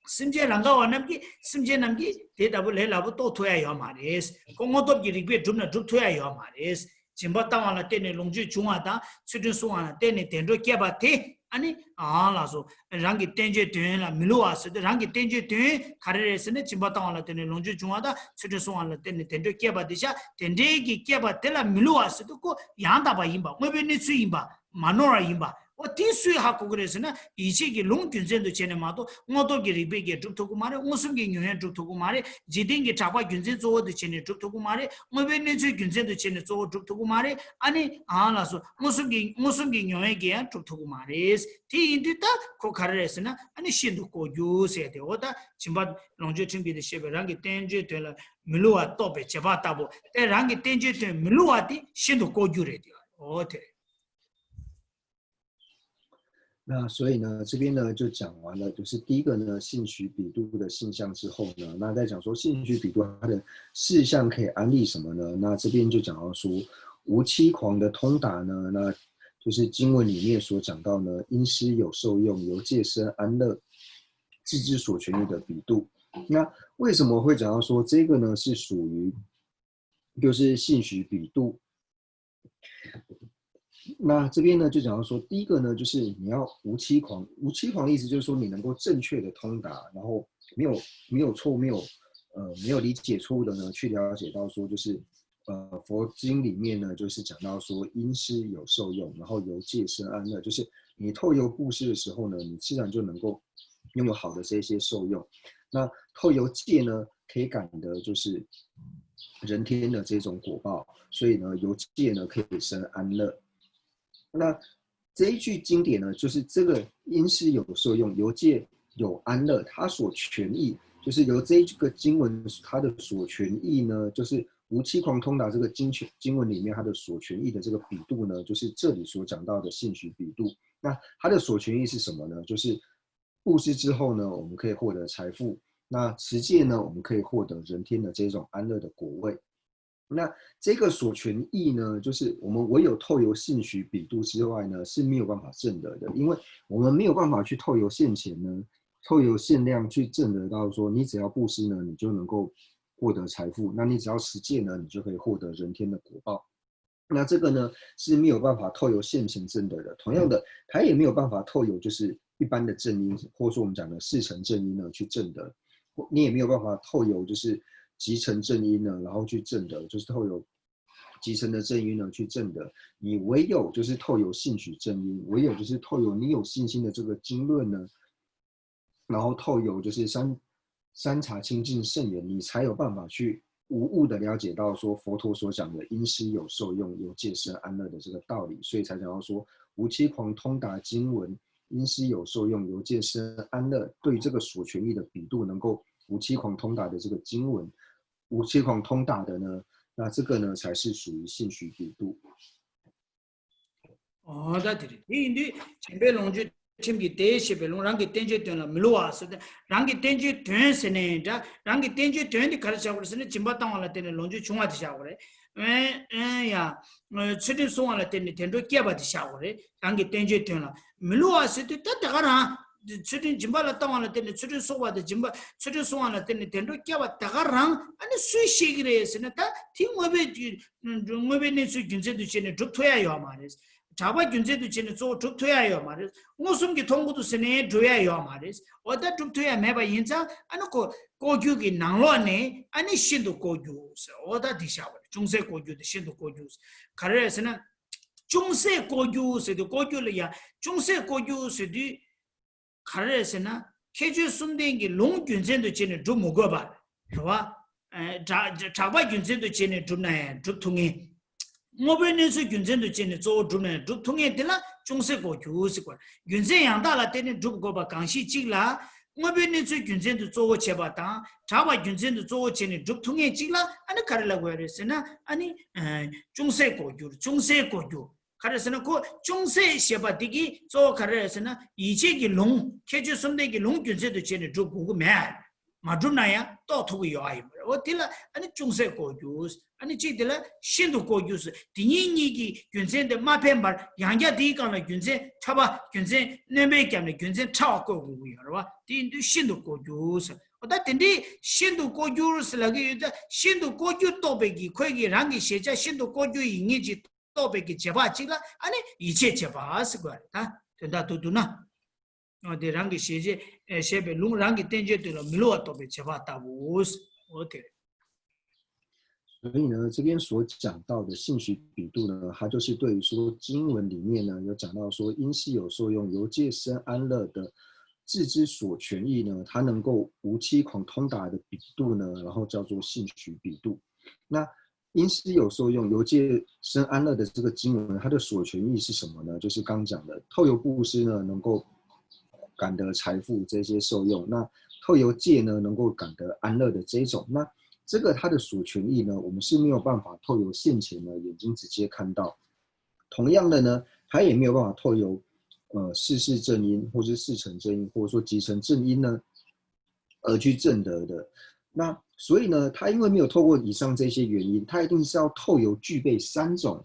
심제 랑가와 남기 심제 남기 대답을 해라고 또 토야요 말이스 공모도 기리베 좀나 좀 토야요 말이스 진바 땅와라 때네 롱주 중하다 수준 수와나 때네 된도 깨바티 아니 알아서 랑기 땡제 된라 밀로와스 랑기 땡제 된 가르레스네 진바 땅와라 때네 롱주 중하다 수준 수와나 때네 된도 깨바디샤 된데기 깨바텔라 밀로와스도 고 양다바 임바 뭐베니 수임바 마노라 임바 어디수에 하고 그래서는 이제기 롱균전도 제네마도 모도기 리베게 죽토고 말에 우승기 녀연 죽토고 말에 지딩기 잡아 균전 조어도 제네 죽토고 말에 뭐베네지 균전도 제네 조어 죽토고 말에 아니 알아서 우승기 녀에게 죽토고 말에 티인디다 코카르에서는 아니 신도 고유세 되어다 짐바 롱제 튕기데 셰베랑기 땡제 되라 밀로와 또베 제바다보 때랑기 땡제 되 밀로와디 신도 고유래 돼요 어때那所以呢，这边呢就讲完了，就是第一个呢，信许比度的性相之后呢，那再讲说信许比度它的事项可以安立什么呢？那这边就讲到说无欺诳的通达呢，那就是经文里面所讲到呢，因施有受用，由戒身安乐，智之所权益的比度。那为什么会讲到说这个呢是属于就是信许比度？那这边呢，就讲到说，第一个呢，就是你要无欺诳。无欺诳的意思就是说，你能够正确的通达，然后没有错误，没有理解错误的呢，去了解到说，就是佛经里面呢，就是讲到说，因施有受用，然后由戒身安乐，就是你透由布施的时候呢，你自然就能够拥有好的这些受用。那透由戒呢，可以感得就是人天的这种果报，所以呢，由戒呢可以生安乐。那这一句经典呢，就是这个因施有受用，由戒有安乐，它所权益就是由这一个经文它的所权益呢，就是无欺狂通达这个经文里面它的所权益的这个比度呢，就是这里所讲到的信许比度。那它的所权益是什么呢？就是布施之后呢，我们可以获得财富；那持戒呢，我们可以获得人天的这种安乐的果位。那这个所权益呢，就是我们唯有透由信许比度之外呢，是没有办法证得的，因为我们没有办法去透由现钱呢，透由限量去证得到说，你只要布施呢，你就能够获得财富；那你只要持戒呢，你就可以获得人天的果报。那这个呢是没有办法透由现前证得的。同样的，它也没有办法透由就是一般的正因，或者说我们讲的四成正因呢去证得，你也没有办法透由就是集成正因呢，然后去证得，就是透由集成的正因呢去证得。你唯有就是透由信许正因，唯有就是透由你有信心的这个经论呢，然后透由就是三察清净圣言，你才有办法去无误的了解到说佛陀所讲的因施有受用，由戒生安乐的这个道理，所以才讲到说无欺狂通达经文，因施有受用，由戒生安乐，对这个所权益的比度能够无欺狂通达的这个经文，无欺狂通达的呢，那这个呢才是属于信许比度。哦，那对的，你前边龙就前边第一些边龙，让给点就点了，没路啊，是的，让给点就点是呢，这让给点就点的开始下过来，是呢，金巴当完了点的龙就穷啊的下过来，呀，确定送完了点的点就结巴的下过来，让给点就点了，没路啊，是的，但个人。确定金巴了当完了点的，确定送完的金巴，确定送完了点的点就结巴，大个人，俺那水些个嘞是呢，但听我们就，我们那水军这都现在做退要嘛的。자바 균제도 전에 저 좁토야요 말이야. 무슨게 통고도 쓰네 줘야요 말이야. 어다 좁토야 매바 인자 아니고 고규기 낭로네 아니 신도 고규. 어다 디샤버. 중세 고규도 신도 고규. 가르에서는 중세 고규세도 고규를야. 중세 고규세도 가르에서는 개주 순대기 롱균제도 전에 좀 먹어 봐. 좋아? 자바 균제도 전에 좀나야 좁통이 모베네스 균전도 전에 저 주면 주 통해 되라 중세고 교수고 균전 양다라 때는 주고 봐 강시 찍라 모베네스 균전도 저 제바다 자바 균전도 저 전에 주 통해 찍라 아니 가르라고 그랬으나 아니 중세고 교 가르스는 그 중세 셰바디기 저 가르스는 이제기 롱 캐주 선대기 롱 균전도 전에 주고 매 마주나야 또 두고 요아이 어딜라 아니 중세 고주스 아니 지들라 신도 고주스 디니니기 균센데 마펜발 양자 디가나 균센 차바 균센 네메감네 균센 차고 고고요와 디인도 신도 고주스 어다 딘디 신도 고주스 라기 신도 고주 또베기 거기 랑기 세자 신도 고주 인이지 또베기 제바지라 아니 이제 제바스 거다 된다 두두나 어디 랑기 세제 세베 룽 랑기 땡제들로 밀로와 또베 제바다고스 어때所以呢，这边所讲到的信许比度呢，它就是对于说经文里面呢有讲到说因施有受用，由戒生安乐的自知所权益呢，它能够无欺狂通达的比度呢，然后叫做信许比度。那因施有受用，由戒生安乐的这个经文，它的所权益是什么呢？就是刚讲的透由布施呢，能够感得财富这些受用；那透由戒呢，能够感得安乐的这种。那这个它的所权益呢，我们是没有办法透由现前呢眼睛直接看到。同样的呢，它也没有办法透由世事正因，或是四成正因，或者说集成正因呢而去证得的。那所以呢，它因为没有透过以上这些原因，它一定是要透由具备三种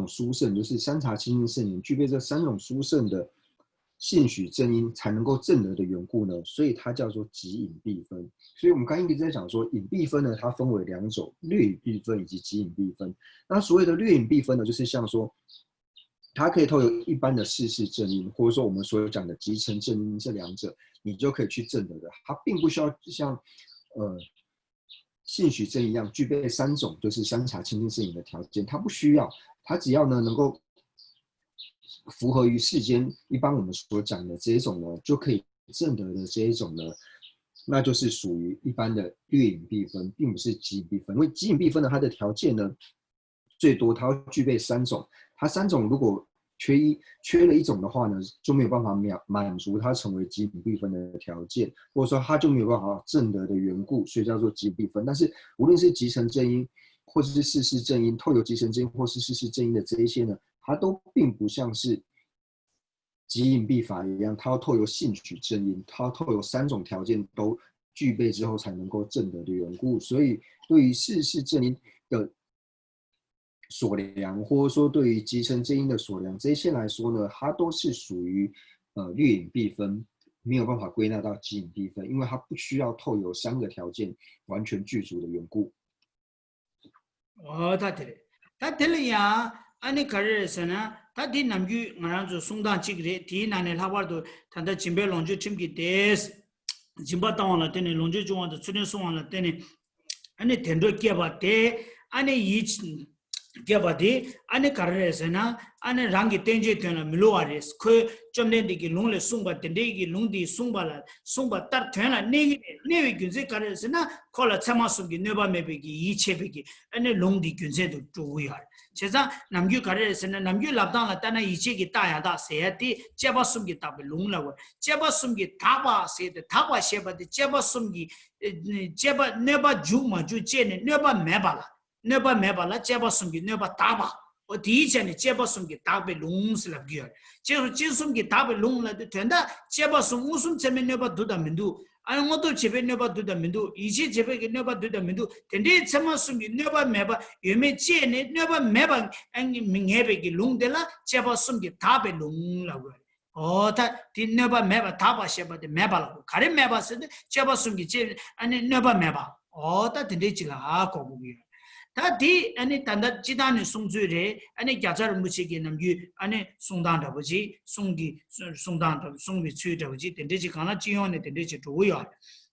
殊胜，就是三察清净圣言，具备这三种殊胜的信许正因才能够证得的缘故呢，所以它叫做即隐蔽分。所以我们刚刚一直在讲说，隐蔽分呢，它分为两种，略隐蔽分以及即隐蔽分。那所谓的略隐蔽分呢，就是像说，它可以透由一般的世事正因，或者说我们所讲的集成正因这两者，你就可以去证得的。它并不需要像信许正一样具备三种就是三察清净圣言的条件，它不需要，它只要呢能够符合于世间一般我们所讲的这一种呢，就可以证得的这一种呢那就是属于一般的略隐蔽分，并不是极隐蔽分。因为极隐蔽分的它的条件呢，最多它要具备3种，它3种如果缺了一种的话呢，就没有办法满足它成为极隐蔽分的条件，或者说它就没有办法正得的缘故，所以叫做极隐蔽分。但是无论是集成正音，或者是世事正音，透有集成正音或是世事正音的这一些呢，它都并不像是极隐蔽法一样，它要透有性取正音，它要透有3种条件都具备之后才能够正得的缘故。所以对于世事正音的所量，或者说对于集成正音的所量，这些来说呢，它都是属于略隐蔽分，没有办法归纳到极隐蔽分，因为它不需要透有3个条件完全具足的缘故。다 들려야 아니 가르에서나 다디 남주 말한저 송단 찍으래 디나네 라바도 단다 짐베 롱주 팀기 데스 짐바 땅원라 때네 롱주 중앙도 수련 송원라 때네 아니 텐도 깨바데 아니 이 깨바데 아니 가르에서나 아니 랑기 땡제 되나 밀로아레스 그 점내디기 롱레 송바 텐데기 롱디 송바라 송바 따 되나 네위 균세 가르에서나 콜라 참아송기 네바메베기 이체베기 아니 롱디 균세도 조우야 제가 남규 가르에서는 남규 랍당라 따나 이체기 따야다 세야티 제바숨기 답을 롱라고 제바숨기 다바 세데 다바 셰바데 제바숨기 제바 네바 주마 주제네 네바 메발라 네바 메발라 제바숨기 네바 다바 어디전에 제바숨기 답을 롱슬랍기야 제로 제숨기 답을 롱라도 된다 제바숨 무슨 때문에 네바 두다면도 아니 뭐도 제베 네바 두다면도 이제 제베게 네바 두다면도 근데 참아숨기 네바 메바 유메 제네 네바 메바 아니 민게베기 롱데라 제바숨기 답을 롱라고 다 딘네바 메바 다바셰바데 메바라고 가레 메바스데 제바숨기 제 아니 네바 메바 다 딘데지가 거북이 다디 아니 단다 지단의 송주래 아니 야자를 무치게 남기 아니 송단다 보지 송기 송단다 송미 추이다 보지 딘데지 가나 지용네 딘데지 도야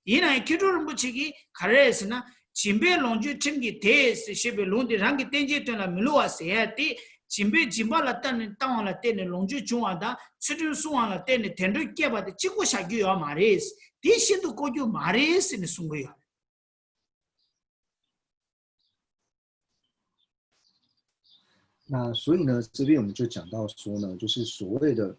이나의 기도를 무치기 가레스나 진베 롱주 팀기 데스 시베 롱디 랑기 땡제 되나 밀로와세야티 진베 진발라 따는 땅원라 때네 롱주 중앙다 추주 수왕라 때네 텐도 깨바데 찍고 샤기요 마레스 디시도 고주 마레스네 송고야那所以呢，这边我们就讲到说呢，就是所谓的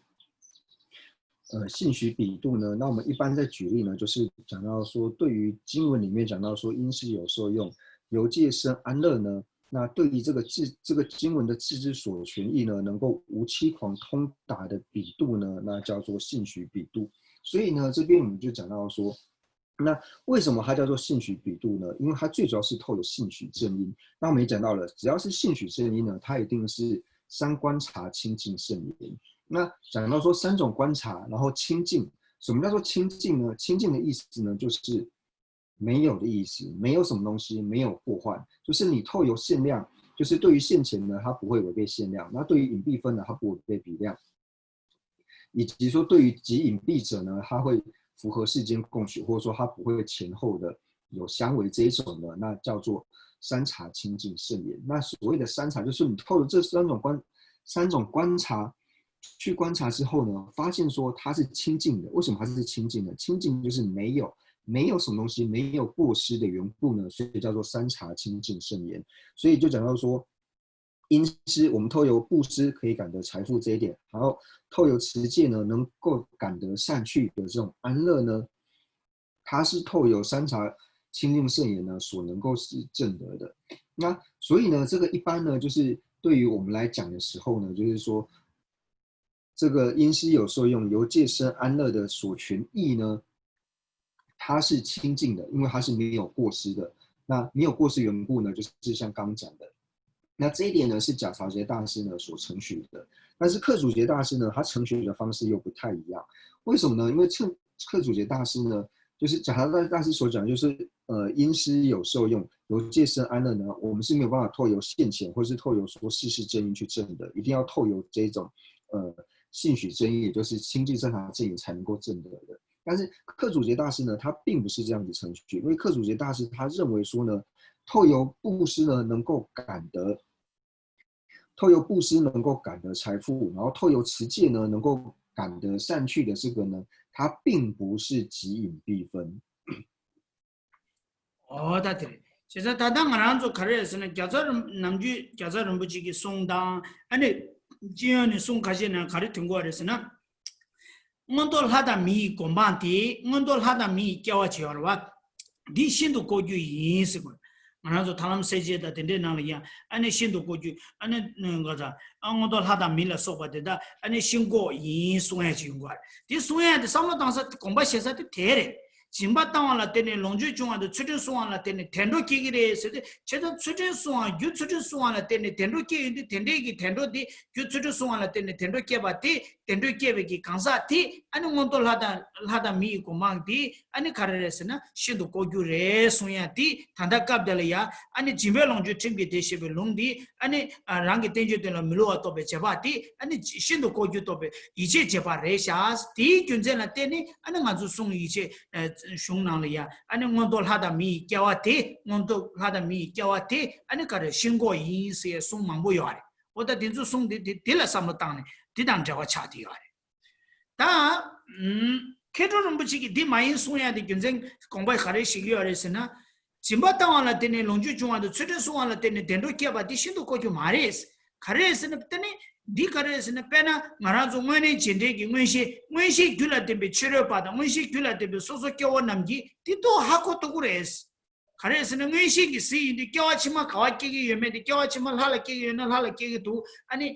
性许比度呢，那我们一般在举例呢，就是讲到说，对于经文里面讲到说因师有受用，由戒生安乐呢，那对于这个经文的字之所权益呢，能够无欺狂通达的比度呢，那叫做性许比度。所以呢，这边我们就讲到说，那为什么它叫做性许比度呢？因为它最主要是透有性许正音。那我们也讲到了，只要是性许正音呢，它一定是3观察清净圣言。那讲到说3种观察，然后清净，什么叫做清净呢？清净的意思呢，就是没有的意思，没有什么东西，没有破坏，就是你透有限量，就是对于现前呢，它不会违背限量；那对于隐蔽分呢，它不违背比量，以及说对于极隐蔽者呢，它会符合世间共许，或者说它不会前后的有相违这一种的，那叫做三察清净圣言。那所谓的三察，就是你透过这三种观察去观察之后呢，发现说它是清净的。为什么它是清净的？清净就是没有什么东西没有过失的缘故呢，所以叫做三察清净圣言。所以就讲到说，因施我们透由布施可以感得财富这一点，然后透由持戒呢能够感得善趣的这种安乐呢，它是透由三察清净圣言呢所能够是证得的。那所以呢，这个一般呢，就是对于我们来讲的时候呢，就是说这个因施有受用，由戒生安乐的所权益呢，它是清净的，因为它是没有过失的。那没有过失缘故呢，就是像刚讲的。那这一点呢是假曹杰大师呢所承许的，但是克祖杰大师呢，他承许的方式又不太一样。为什么呢？因为克祖杰大师呢，就是假曹杰大师所讲，就是因施有受用，由戒生安乐呢，我们是没有办法透由现前或是透由说世事正因去证的，一定要透由这种性许正因，也就是清净正察正因才能够证得的。但是克祖杰大师呢，他并不是这样子承许，因为克祖杰大师他认为说呢，透由布施呢能够感得。透由布施能够感得财富，然后透由持戒呢能够感得善趣的这个呢，它并不是极隐蔽分。다 돼. 그래서 다당 안 하죠. 가르에서는 겨자름 남주 겨자름 붙이기 송당 아니 지연이 송 가시는 가르 된 거라서는 ngontor hada mi kombanti ngontor hada mi kyawa chiwarwa di shindu koju yins ko manazo thalam seje da tende na ya ane shindu koju ane ngaza ngontor hada mi la soba de da ane shingo yin suya ji ngwa di suya de samlo dangsa komba shesa de tere jimba tawala tene longju chungwa de chuju suwa la tene tendo kigire se de cheda chuju suwa yu chuju suwa la tene tendo ki de tende ki tendo di yu chuju suwa la tene tendo ke ba ti tendo ke be ki kansa ti ane ngonto lada mi ko mang ti ane karere na shindu ko gyu re suya ti thanda kap de ya ane jimbe longju chimbi de shebe longdi ane rangi tenje de la milo to be cheba ti ane shindu ko gyu to be ije cheba re shas ti gyunje la tene ane ngazu sung ije shungnang ya ane ngonto lada mi kyawate ngonto lada mi kyawate ane kare shingo yin se sung mangbo yare oda dinzu sung de la samlo tang ne didang jawa chati yare 다 케드는 부치기 디 마인 수야 디 견생 공부에 가르 시기 여레스나 짐바타와라 때네 롱주 중앙도 최대 수와라 때네 덴도 키아바 디 신도 고주 마레스 가르에스는 때네 디 가르에스는 페나 마라조 뭐네 진데기 문시 귤라 때베 치료받아 문시 귤라 때베 소소 껴워 남기 디도 하고 또 그래스 가르에서는 의식이 쓰이는데 껴와치마 가와끼기 유명데 껴와치마 할라끼기 유명 할라끼기도 아니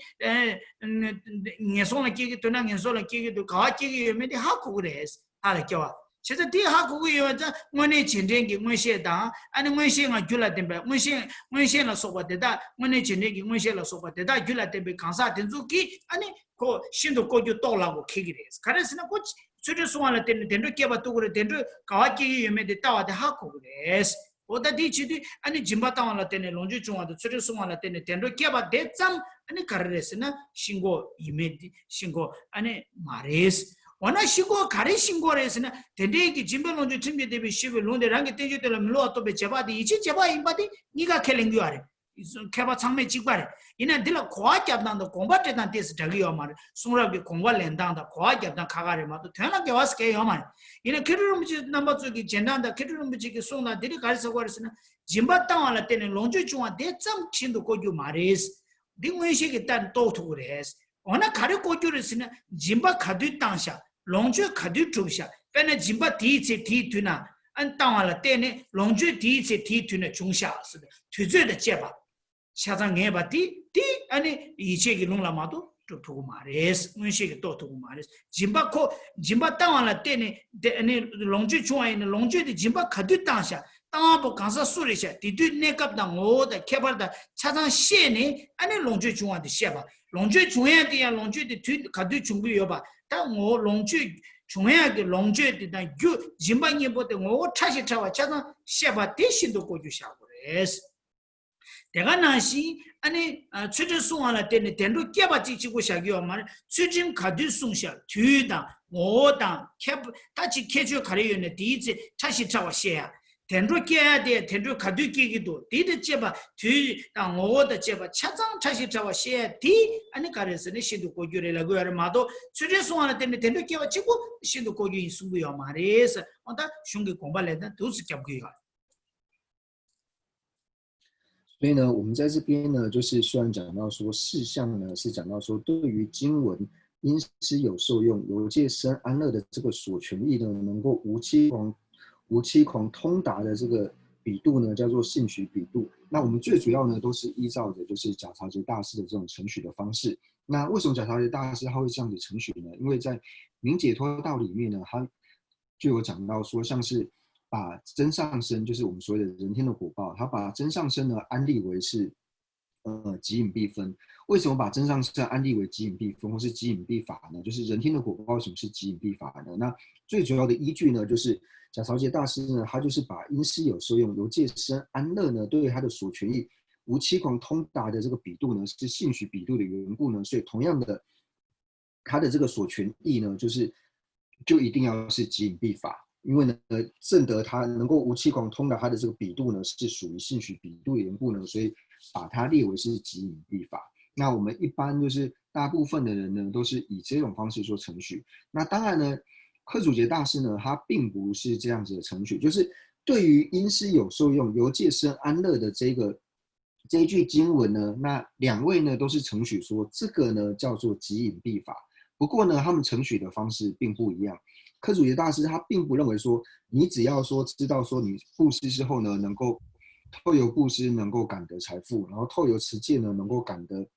녀손을 끼기도 나 녀손을 끼기도 가와끼기 유명데 하고 그래서 할라껴와 제가 뒤 하고 유명자 뭐네 진행기 뭐시다 아니 뭐시가 줄라된바 뭐시나 소바데다 뭐네 진행기 뭐시라 소바데다 줄라된바 간사 된주기 아니 그 신도 고주 떠라고 키기래서 가르에서는 그 수리수완을 때는 된도 깨봐 또 그래 된도 가와끼기 유명데 따와데 하고 그래서 오다 디치디 아니 짐바타와라 때네 롱주 중앙도 수리수완을 때네 된도 깨봐 대참 아니 가르레스나 신고 이메디 신고 아니 마레스 원아 신고 가르 신고레스나 된데기 짐베 롱주 침비 대비 시베 롱데 랑게 땡주들 밀로 또 베제바디 이치 제바 임바디 니가 켈링규 아래 개바 창매 직발에 이나 들어 고아잡단도 공부했단 데스 저기요 말 숨으라게 공부할랜다다 고아잡단 가가래 마도 태어나게 왔을게요 말 이나 키르름지 넘버 쪽이 젠단다 키르름지기 송나 들이 가르쳐 버렸으나 짐바땅을 때는 롱주 중앙 대점 친도 고주 말이스 딩외식이 딴 또토 그래스 어나 가르 고주르스나 짐바 가두 땅샤 롱주 가두 쪽샤 빼나 짐바 디체 디투나 안 땅을 때네 롱주 디체 디투나 중샤스 투제의 제바 차장해봤디 디 아니 이체기 농라마도 또 두고 말레스 문식이 또 두고 말레스 짐바 땅을 때네 아니 롱주 중앙에 있는 롱주의 짐바 가두 땅샤 땅하고 가서 소리샤 디디 내갑다 오다 개발다 차장 시에네 아니 롱주 중앙에 시에봐 롱주 중앙에 대한 롱주의 뒤 가두 준비해 봐 땅오 롱주 중앙에 롱주의 다 짐바니보다 오 차시 차와 차장 시에봐 대신도 고주샤고 그래서 내가 나시 아니 최저 수완을 때는 된도 깨바지 지고 시작이요 말 최진 가드 송샤 뒤다 오다 캡 다치 캐주 가려는 디지 차시 차와 시야 된도 깨야 돼 된도 가드 끼기도 디드 제바 뒤다 오다 제바 차장 차시 차와 시야 디 아니 가르스네 신도 고주래라고 하마도 최저 수완을 때는 된도 깨와 지고 신도 고주 수고요 말에서 어다 슝게 공발래다 도스 잡기가所以呢，我们在这边呢，就是虽然讲到说事项呢，是讲到说对于经文因师有受用、由戒生安乐的这个所权益呢，能够无期狂通达的这个比度呢，叫做信许比度。那我们最主要呢，都是依照着就是贾朝杰大师的这种承许的方式。那为什么贾朝杰大师他会这样子承许呢？因为在明解脱道里面呢，他就有讲到说，像是把真上身，就是我们所谓的人天的果报，他把真上身呢安立为是即隐蔽分。为什么把真上身安立为即隐蔽分或是即隐蔽法呢？就是人天的果报为什么是即隐蔽法呢？那最主要的依据呢，就是贾朝杰大师呢，他就是把因师有受用、由戒生安乐呢，对他的所权益无期狂通达的这个比度呢，是信许比度的缘故呢，所以同样的，他的这个所权益呢，就一定要是即隐蔽法。因为呢，正得他能够无期狂通达他的这个比度呢，是属于信许比度的缘故呢，所以把它列为是即隐蔽法。那我们一般就是大部分的人呢，都是以这种方式做程序。那当然呢，克祖杰大师呢，他并不是这样子的程序，就是对于因师有受用，由戒生安乐的这一句经文呢，那两位呢都是程序说这个呢叫做即隐蔽法。不过呢，他们程序的方式并不一样。克祖杰大师他并不认为说，你只要说知道说你布施之后呢，能够透由布施能够感得财富，然后透由持戒呢能够感得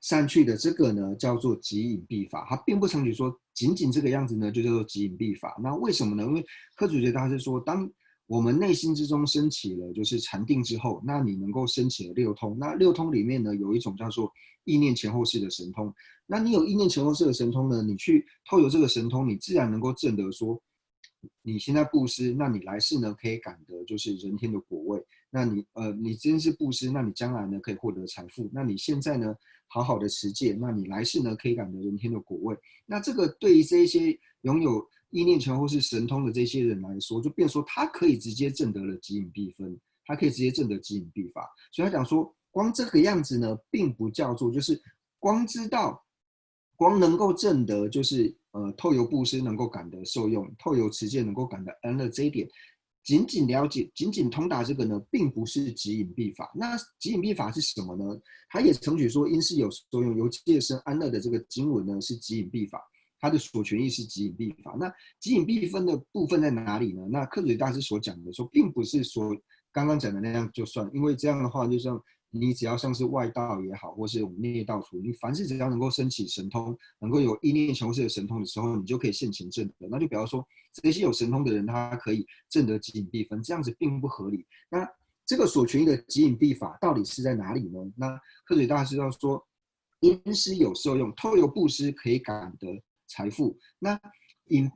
善趣的这个呢叫做即隐蔽法。他并不程序说仅仅这个样子呢就叫做即隐蔽法。那为什么呢？因为克祖杰大师说，当我们内心之中升起了就是禅定之后，那你能够升起了六通。那六通里面呢，有一种叫做意念前后世的神通。那你有意念前后世的神通呢，你去透由这个神通，你自然能够证得说，你现在布施，那你来世呢可以感得就是人天的果位。那你真是布施，那你将来呢可以获得财富。那你现在呢好好的持戒，那你来世呢可以感得人天的果位。那这个对于这一些拥有意念前后世神通的这些人来说，就变说他可以直接证得了即隐蔽分，他可以直接证得即隐蔽法。所以他讲说，光这个样子呢，并不叫做就是光知道。光能够证得，就是透由布施能够感得受用，透由持戒能够感得安乐这一点，仅仅了解、仅仅通达这个呢，并不是即隐蔽法。那即隐蔽法是什么呢？他也承许说，因是有受用，由戒生安乐的这个经文呢，是即隐蔽法，它的所权益是即隐蔽法。那即隐蔽分的部分在哪里呢？那克嘴大师所讲的说，并不是说刚刚讲的那样就算，因为这样的话，就像你只要像是外道也好，或是我们内道处，你凡是只要能够升起神通，能够有意念求世的神通的时候，你就可以现前证得。那就比方说，这些有神通的人，他可以证得即隐蔽分，这样子并不合理。那这个所权益的即隐蔽法到底是在哪里呢？那克水大师要说，因施有受用，透由布施可以感得财富。那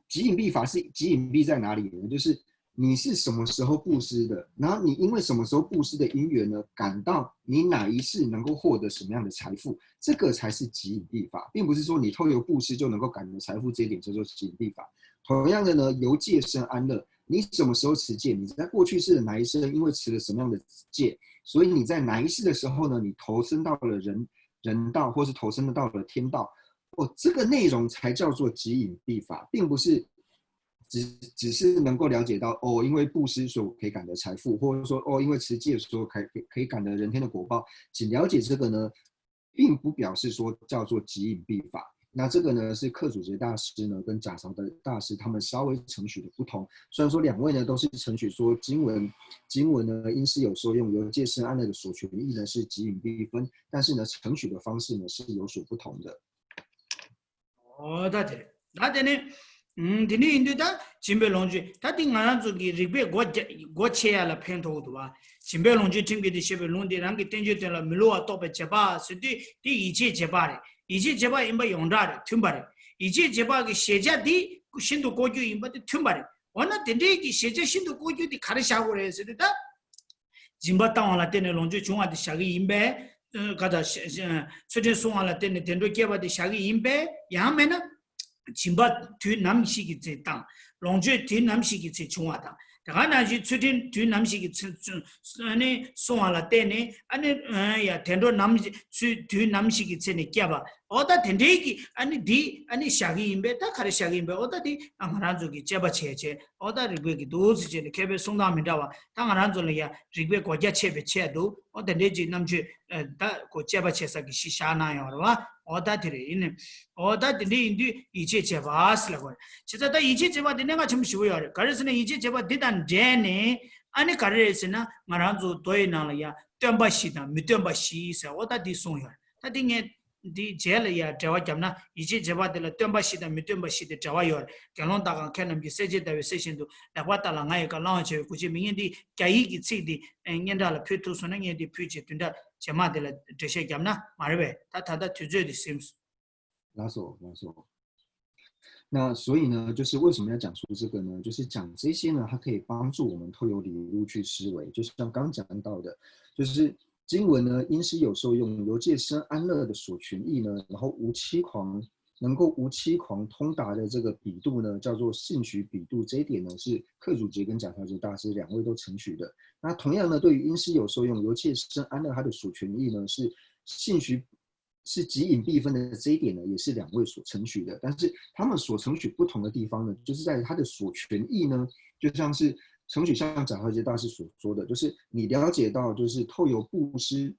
即隐蔽法是即隐蔽在哪里呢？就是你是什么时候布施的，然后你因为什么时候布施的因缘呢，感到你哪一世能够获得什么样的财富，这个才是即隐蔽法，并不是说你透由布施就能够感得财富，这一点叫做即隐蔽法。同样的呢，由戒生安乐，你什么时候持戒，你在过去世的哪一生因为持了什么样的戒，所以你在哪一世的时候呢，你投身到了人道，或是投身到了天道，这个内容才叫做即隐蔽法，并不是只是能够了解到因为布施所可以感得财富，或者说因为持戒所可以感得人天的果报，仅了解这个呢，并不表示说叫做即隐蔽法。那这个呢是克祖杰大师呢跟贾朝的大师他们稍微程序的不同。虽然说两位呢都是程序说经文呢因是有受用，由戒生安乐的所权益呢是即隐蔽分，但是呢程序的方式呢是有所不同的。다들 디니 인도다 짐벨롱지 다디 나란조기 리베 고체야라 펜토도와 짐벨롱지 팀게디 셰벨롱디 랑기 텐제텔라 밀로아 토베 제바 스디 디 이제 제바레 이제 제바 임바 용다레 튠바레 이제 제바기 셰자디 신도 고주 임바디 튠바레 원나 덴데기 셰제 신도 고주디 가르샤고레 스디다 짐바타와라 테네 롱지 중아디 샤기 임베 가다 수제 송알라 테네 덴도 게바디 샤기 임베 야메나 짐바 뒤 남식이 제땅 롱제 뒤 남식이 제 중화다 다가나지 추딘 뒤 남식이 아니 송알라 때네 아니 야 텐도 남지 뒤 남식이 제네 깨봐 어다 텐데기 아니 디 아니 샤기 임베다 카레 샤기 임베 어다디 아마란족이 제바 체체 어다 리베기 도즈제 케베 송다민다와 당아란족이야 리베 고자 체베 체도 어다데지 남지 다고 제바 체사기 시샤나요와 어다들이 있는 어다들이 인디 이제 제바스라고 진짜다 이제 제바 내가 좀 쉬워요 그래서는 이제 제바 대단 제네 아니 가르에서나 말아도 도에나야 뜸바시다 미뜸바시서 어다디 송요 다딩에 디 제르야 자와 잡나 이제 제바들 뜸바시다 미뜸바시다 자와요 결론다가 캐남기 세제다에 세신도 나와타라 나이가 나와체 굳이 민인디 갸이기 찌디 엔겐달 표투스는 얘디 표지 둔다 제마들 드셔 잡나 말베 다다다 투저디 심스拉手。那所以呢，就是为什么要讲述这个呢？就是讲这些呢，它可以帮助我们透由理路去思维，就像刚讲到的，就是经文呢，因是有受用，由戒生安乐的所权益呢，然后能够无欺狂通达的这个比度呢，叫做信许比度。这一点呢，是克祖杰跟贾调杰大师两位都承许的。那同样呢，对于因是有受用，由戒生安乐它的所权益呢，是信许是极隐蔽分的这一点呢，也是两位所承许的，但是他们所承许不同的地方呢，就是在他的所权益呢，就像是承许像展怀杰大师所说的，就是你了解到，就是透由布施，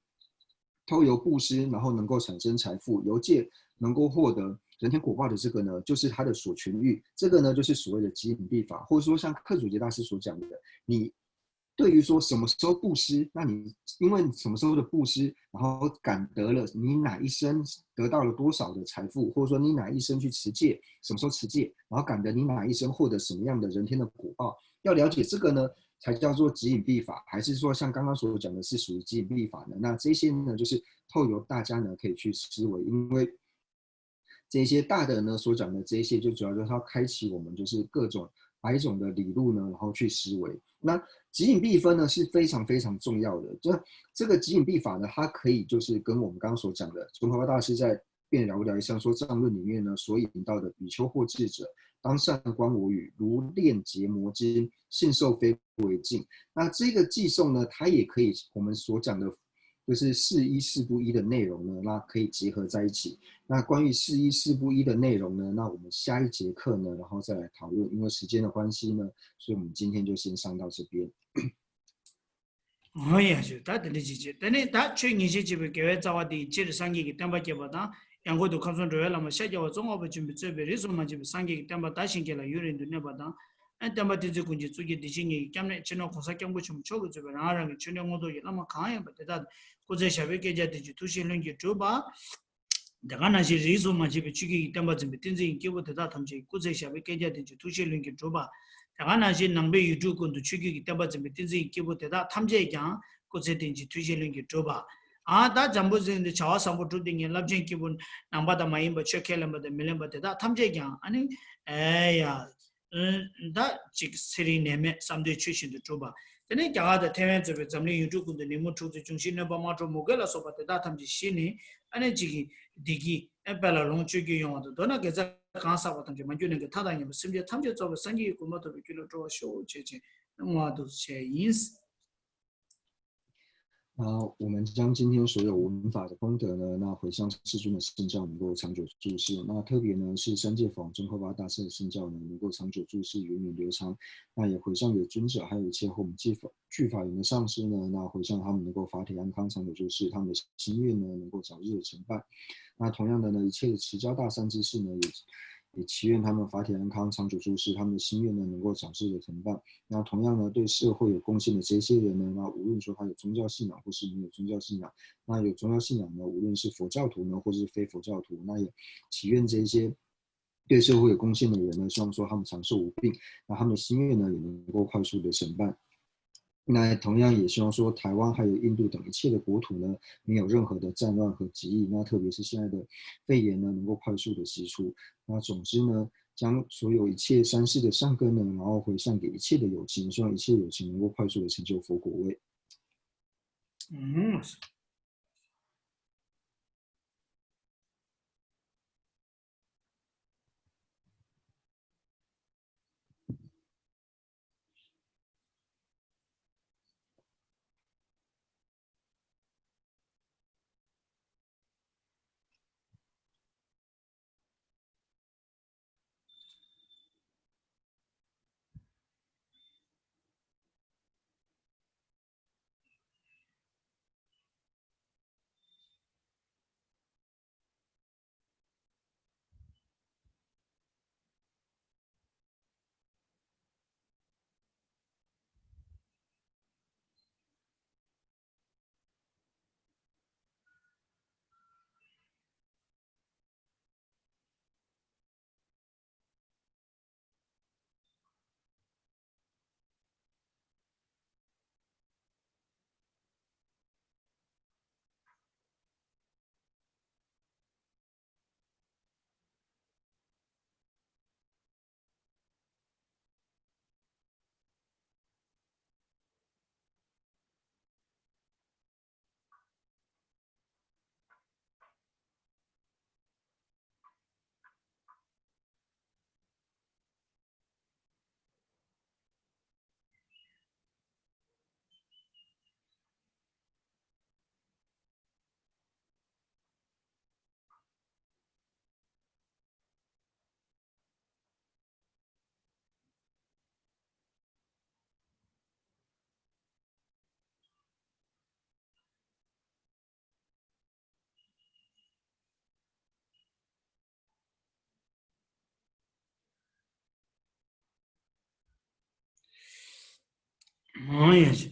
然后能够产生财富，由借能够获得人天果报的这个呢，就是他的所权欲，这个呢就是所谓的极隐蔽法，或者说像克祖杰大师所讲的，你对于说什么时候布施，那你因为什么时候的布施，然后感得了你哪一生得到了多少的财富，或者说你哪一生去持戒，什么时候持戒，然后感得你哪一生获得什么样的人天的果报，要了解这个呢，才叫做极隐蔽法，还是说像刚刚所讲的是属于极隐蔽法呢？那这些呢，就是透由大家呢可以去思维，因为这些大的呢所讲的这些，就主要就是要开启我们就是各种百种的理路呢，然后去思维。那极隐蔽分呢是非常非常重要的，这个极隐蔽法呢，它可以就是跟我们刚刚所讲的宗喀巴大师在辩了无聊一上说藏论里面呢所引到的比丘或智者，当善观我语，如练结魔经，信受非为尽。那这个寄送呢，它也可以我们所讲的。就是四一四不一的内容呢，那可以结合在一起。那关于四一四不一的内容呢，那我们下一节课呢，然后再来讨论。因为时间的关系呢，所以我们今天就先上到这边。哎呀，就他的那些，但是他去年些这边给外找我的接着上给单把给不当，然后都看上主要了嘛，下家我中午不准备这边，那时候嘛就上给单把大型给了，有人都那不当，哎，单把的这工资做给的些人，今年今年公司讲不全部超过这边，然后让去年我都有那么看呀，不得他，或者下边给家的就都是人给做吧。daga na shi riso ma chi chu ki tamba zimbe tinzi ki wo da tham chi ku zai sha be ke ja de tu shi lung ki jo ba daga na shi nang be yu ju kun tu chu ki tamba zimbe tinzi ki wo da tham je ya ku zai tin ji tu shi lung ki jo ba a da jambu zin de chawa sambu tu ding lab jin ki bun nang ba da mai ba che ke lam ba de milen ba da tham je ya ani ya da chi siri ne me sam de chu shin de jo ba tene kya da temen zebe zamli yu ju kun de ni mu chu de chung shin ne ba ma jo mo ge la so ba da tham ji shi ni ani ji 디기 에벨라 롱추기 용어도 도나 게자 간사 같은 게 만주는 게 타다니 심지어 탐지 쪽에 생기 고모도 비키로 저 쇼제제 뭐도 제 인스 我们将今天所有文法的功德呢，那回向世尊的圣教能够长久住世。那特别呢是三界法王宗喀巴大师的圣教呢，能够长久住世，源远流长。那也回向给尊者，还有一切和我们具法缘的上师呢，那回向他们能够法体安康，长久住世，他们的心愿呢能够早日的成办。那同样的呢，一切的持教大善知识呢，也祈愿他们法体安康，长久住世，他们的心愿呢能够早日的成办。那同样呢，对社会有贡献的这些人呢，那无论说他有宗教信仰或是没有宗教信仰，那有宗教信仰呢，无论是佛教徒呢，或是非佛教徒，那也祈愿这些对社会有贡献的人呢，希望说他们长寿无病，那他们的心愿呢也能够快速的成办。那同样也希望说，台湾还有印度等一切的国土呢，没有任何的战乱和疾疫。那特别是现在的肺炎呢，能够快速的息出。那总之呢，将所有一切三世的善根呢，然后回向给一切的有情，希望一切有情能够快速的成就佛果位。嗯也是，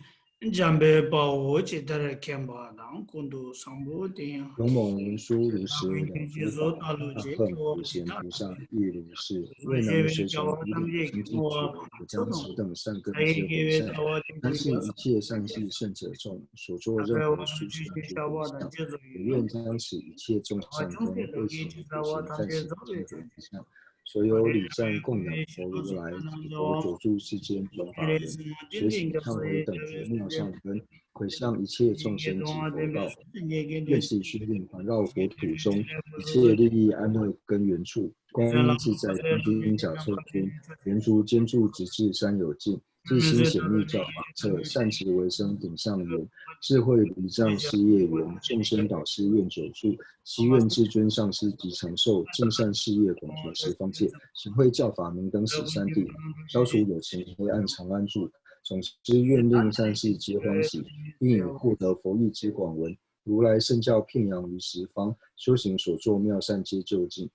江北把我记得来看吧，当工作上不的呀。勇猛文殊如是，我了们接诸法，受大陆大这个恨普其他贤菩萨亦如是，我些未能随为叫我从一理他们也给清净觉，我也手动，将此等善根还皆回向。给我的相信不要一切善系圣者众所作大概我任何们继殊胜续小诸回向，我的接着也语言，愿将此一切众我善根总体都为其给介绍普贤我他们接暂时着为主。经回向。所我的有礼赞因供养为许佛如来，多是可能及佛说，久住世间本法人，因为什么随喜真正的忏悔等觉妙善根，回向一切众也生及同啊这边佛道。也跟这愿此虚令环绕国土中一不是切利益安乐根源处，观在那音自在，在天兵角侧边，圆足坚柱直至山有尽，自心显密教法侧，善持为生顶上缘，智慧离障事业缘，众生导师愿久住，希愿至尊上师及长寿，尽善事业广传十方界，行慧教法明灯十三地，消除有情黑暗常安住。总之愿令善事皆欢喜，并以获得佛意之广闻。如来圣教遍扬于十方，修行所作妙善皆就近。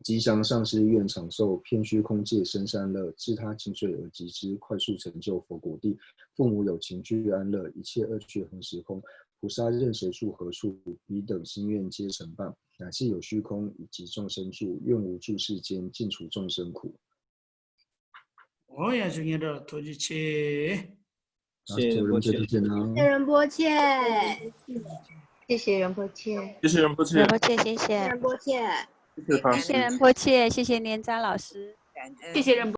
吉祥上师愿长寿，遍虚空界生善乐，自他尽瘁而及之，快速成就佛果地。父母有情具安乐，一切恶趣恒时空。菩萨任谁处何处，彼等心愿皆成办。乃至有虚空以及众生住，愿无住世间，尽除众生苦。我也是给这投进去。谢谢仁波切，见啦。谢谢仁波切，谢谢仁波切，谢谢仁波切，仁波切，谢谢，仁波切，谢谢法师，谢谢仁波切，谢谢年扎老师，感恩，谢谢仁波。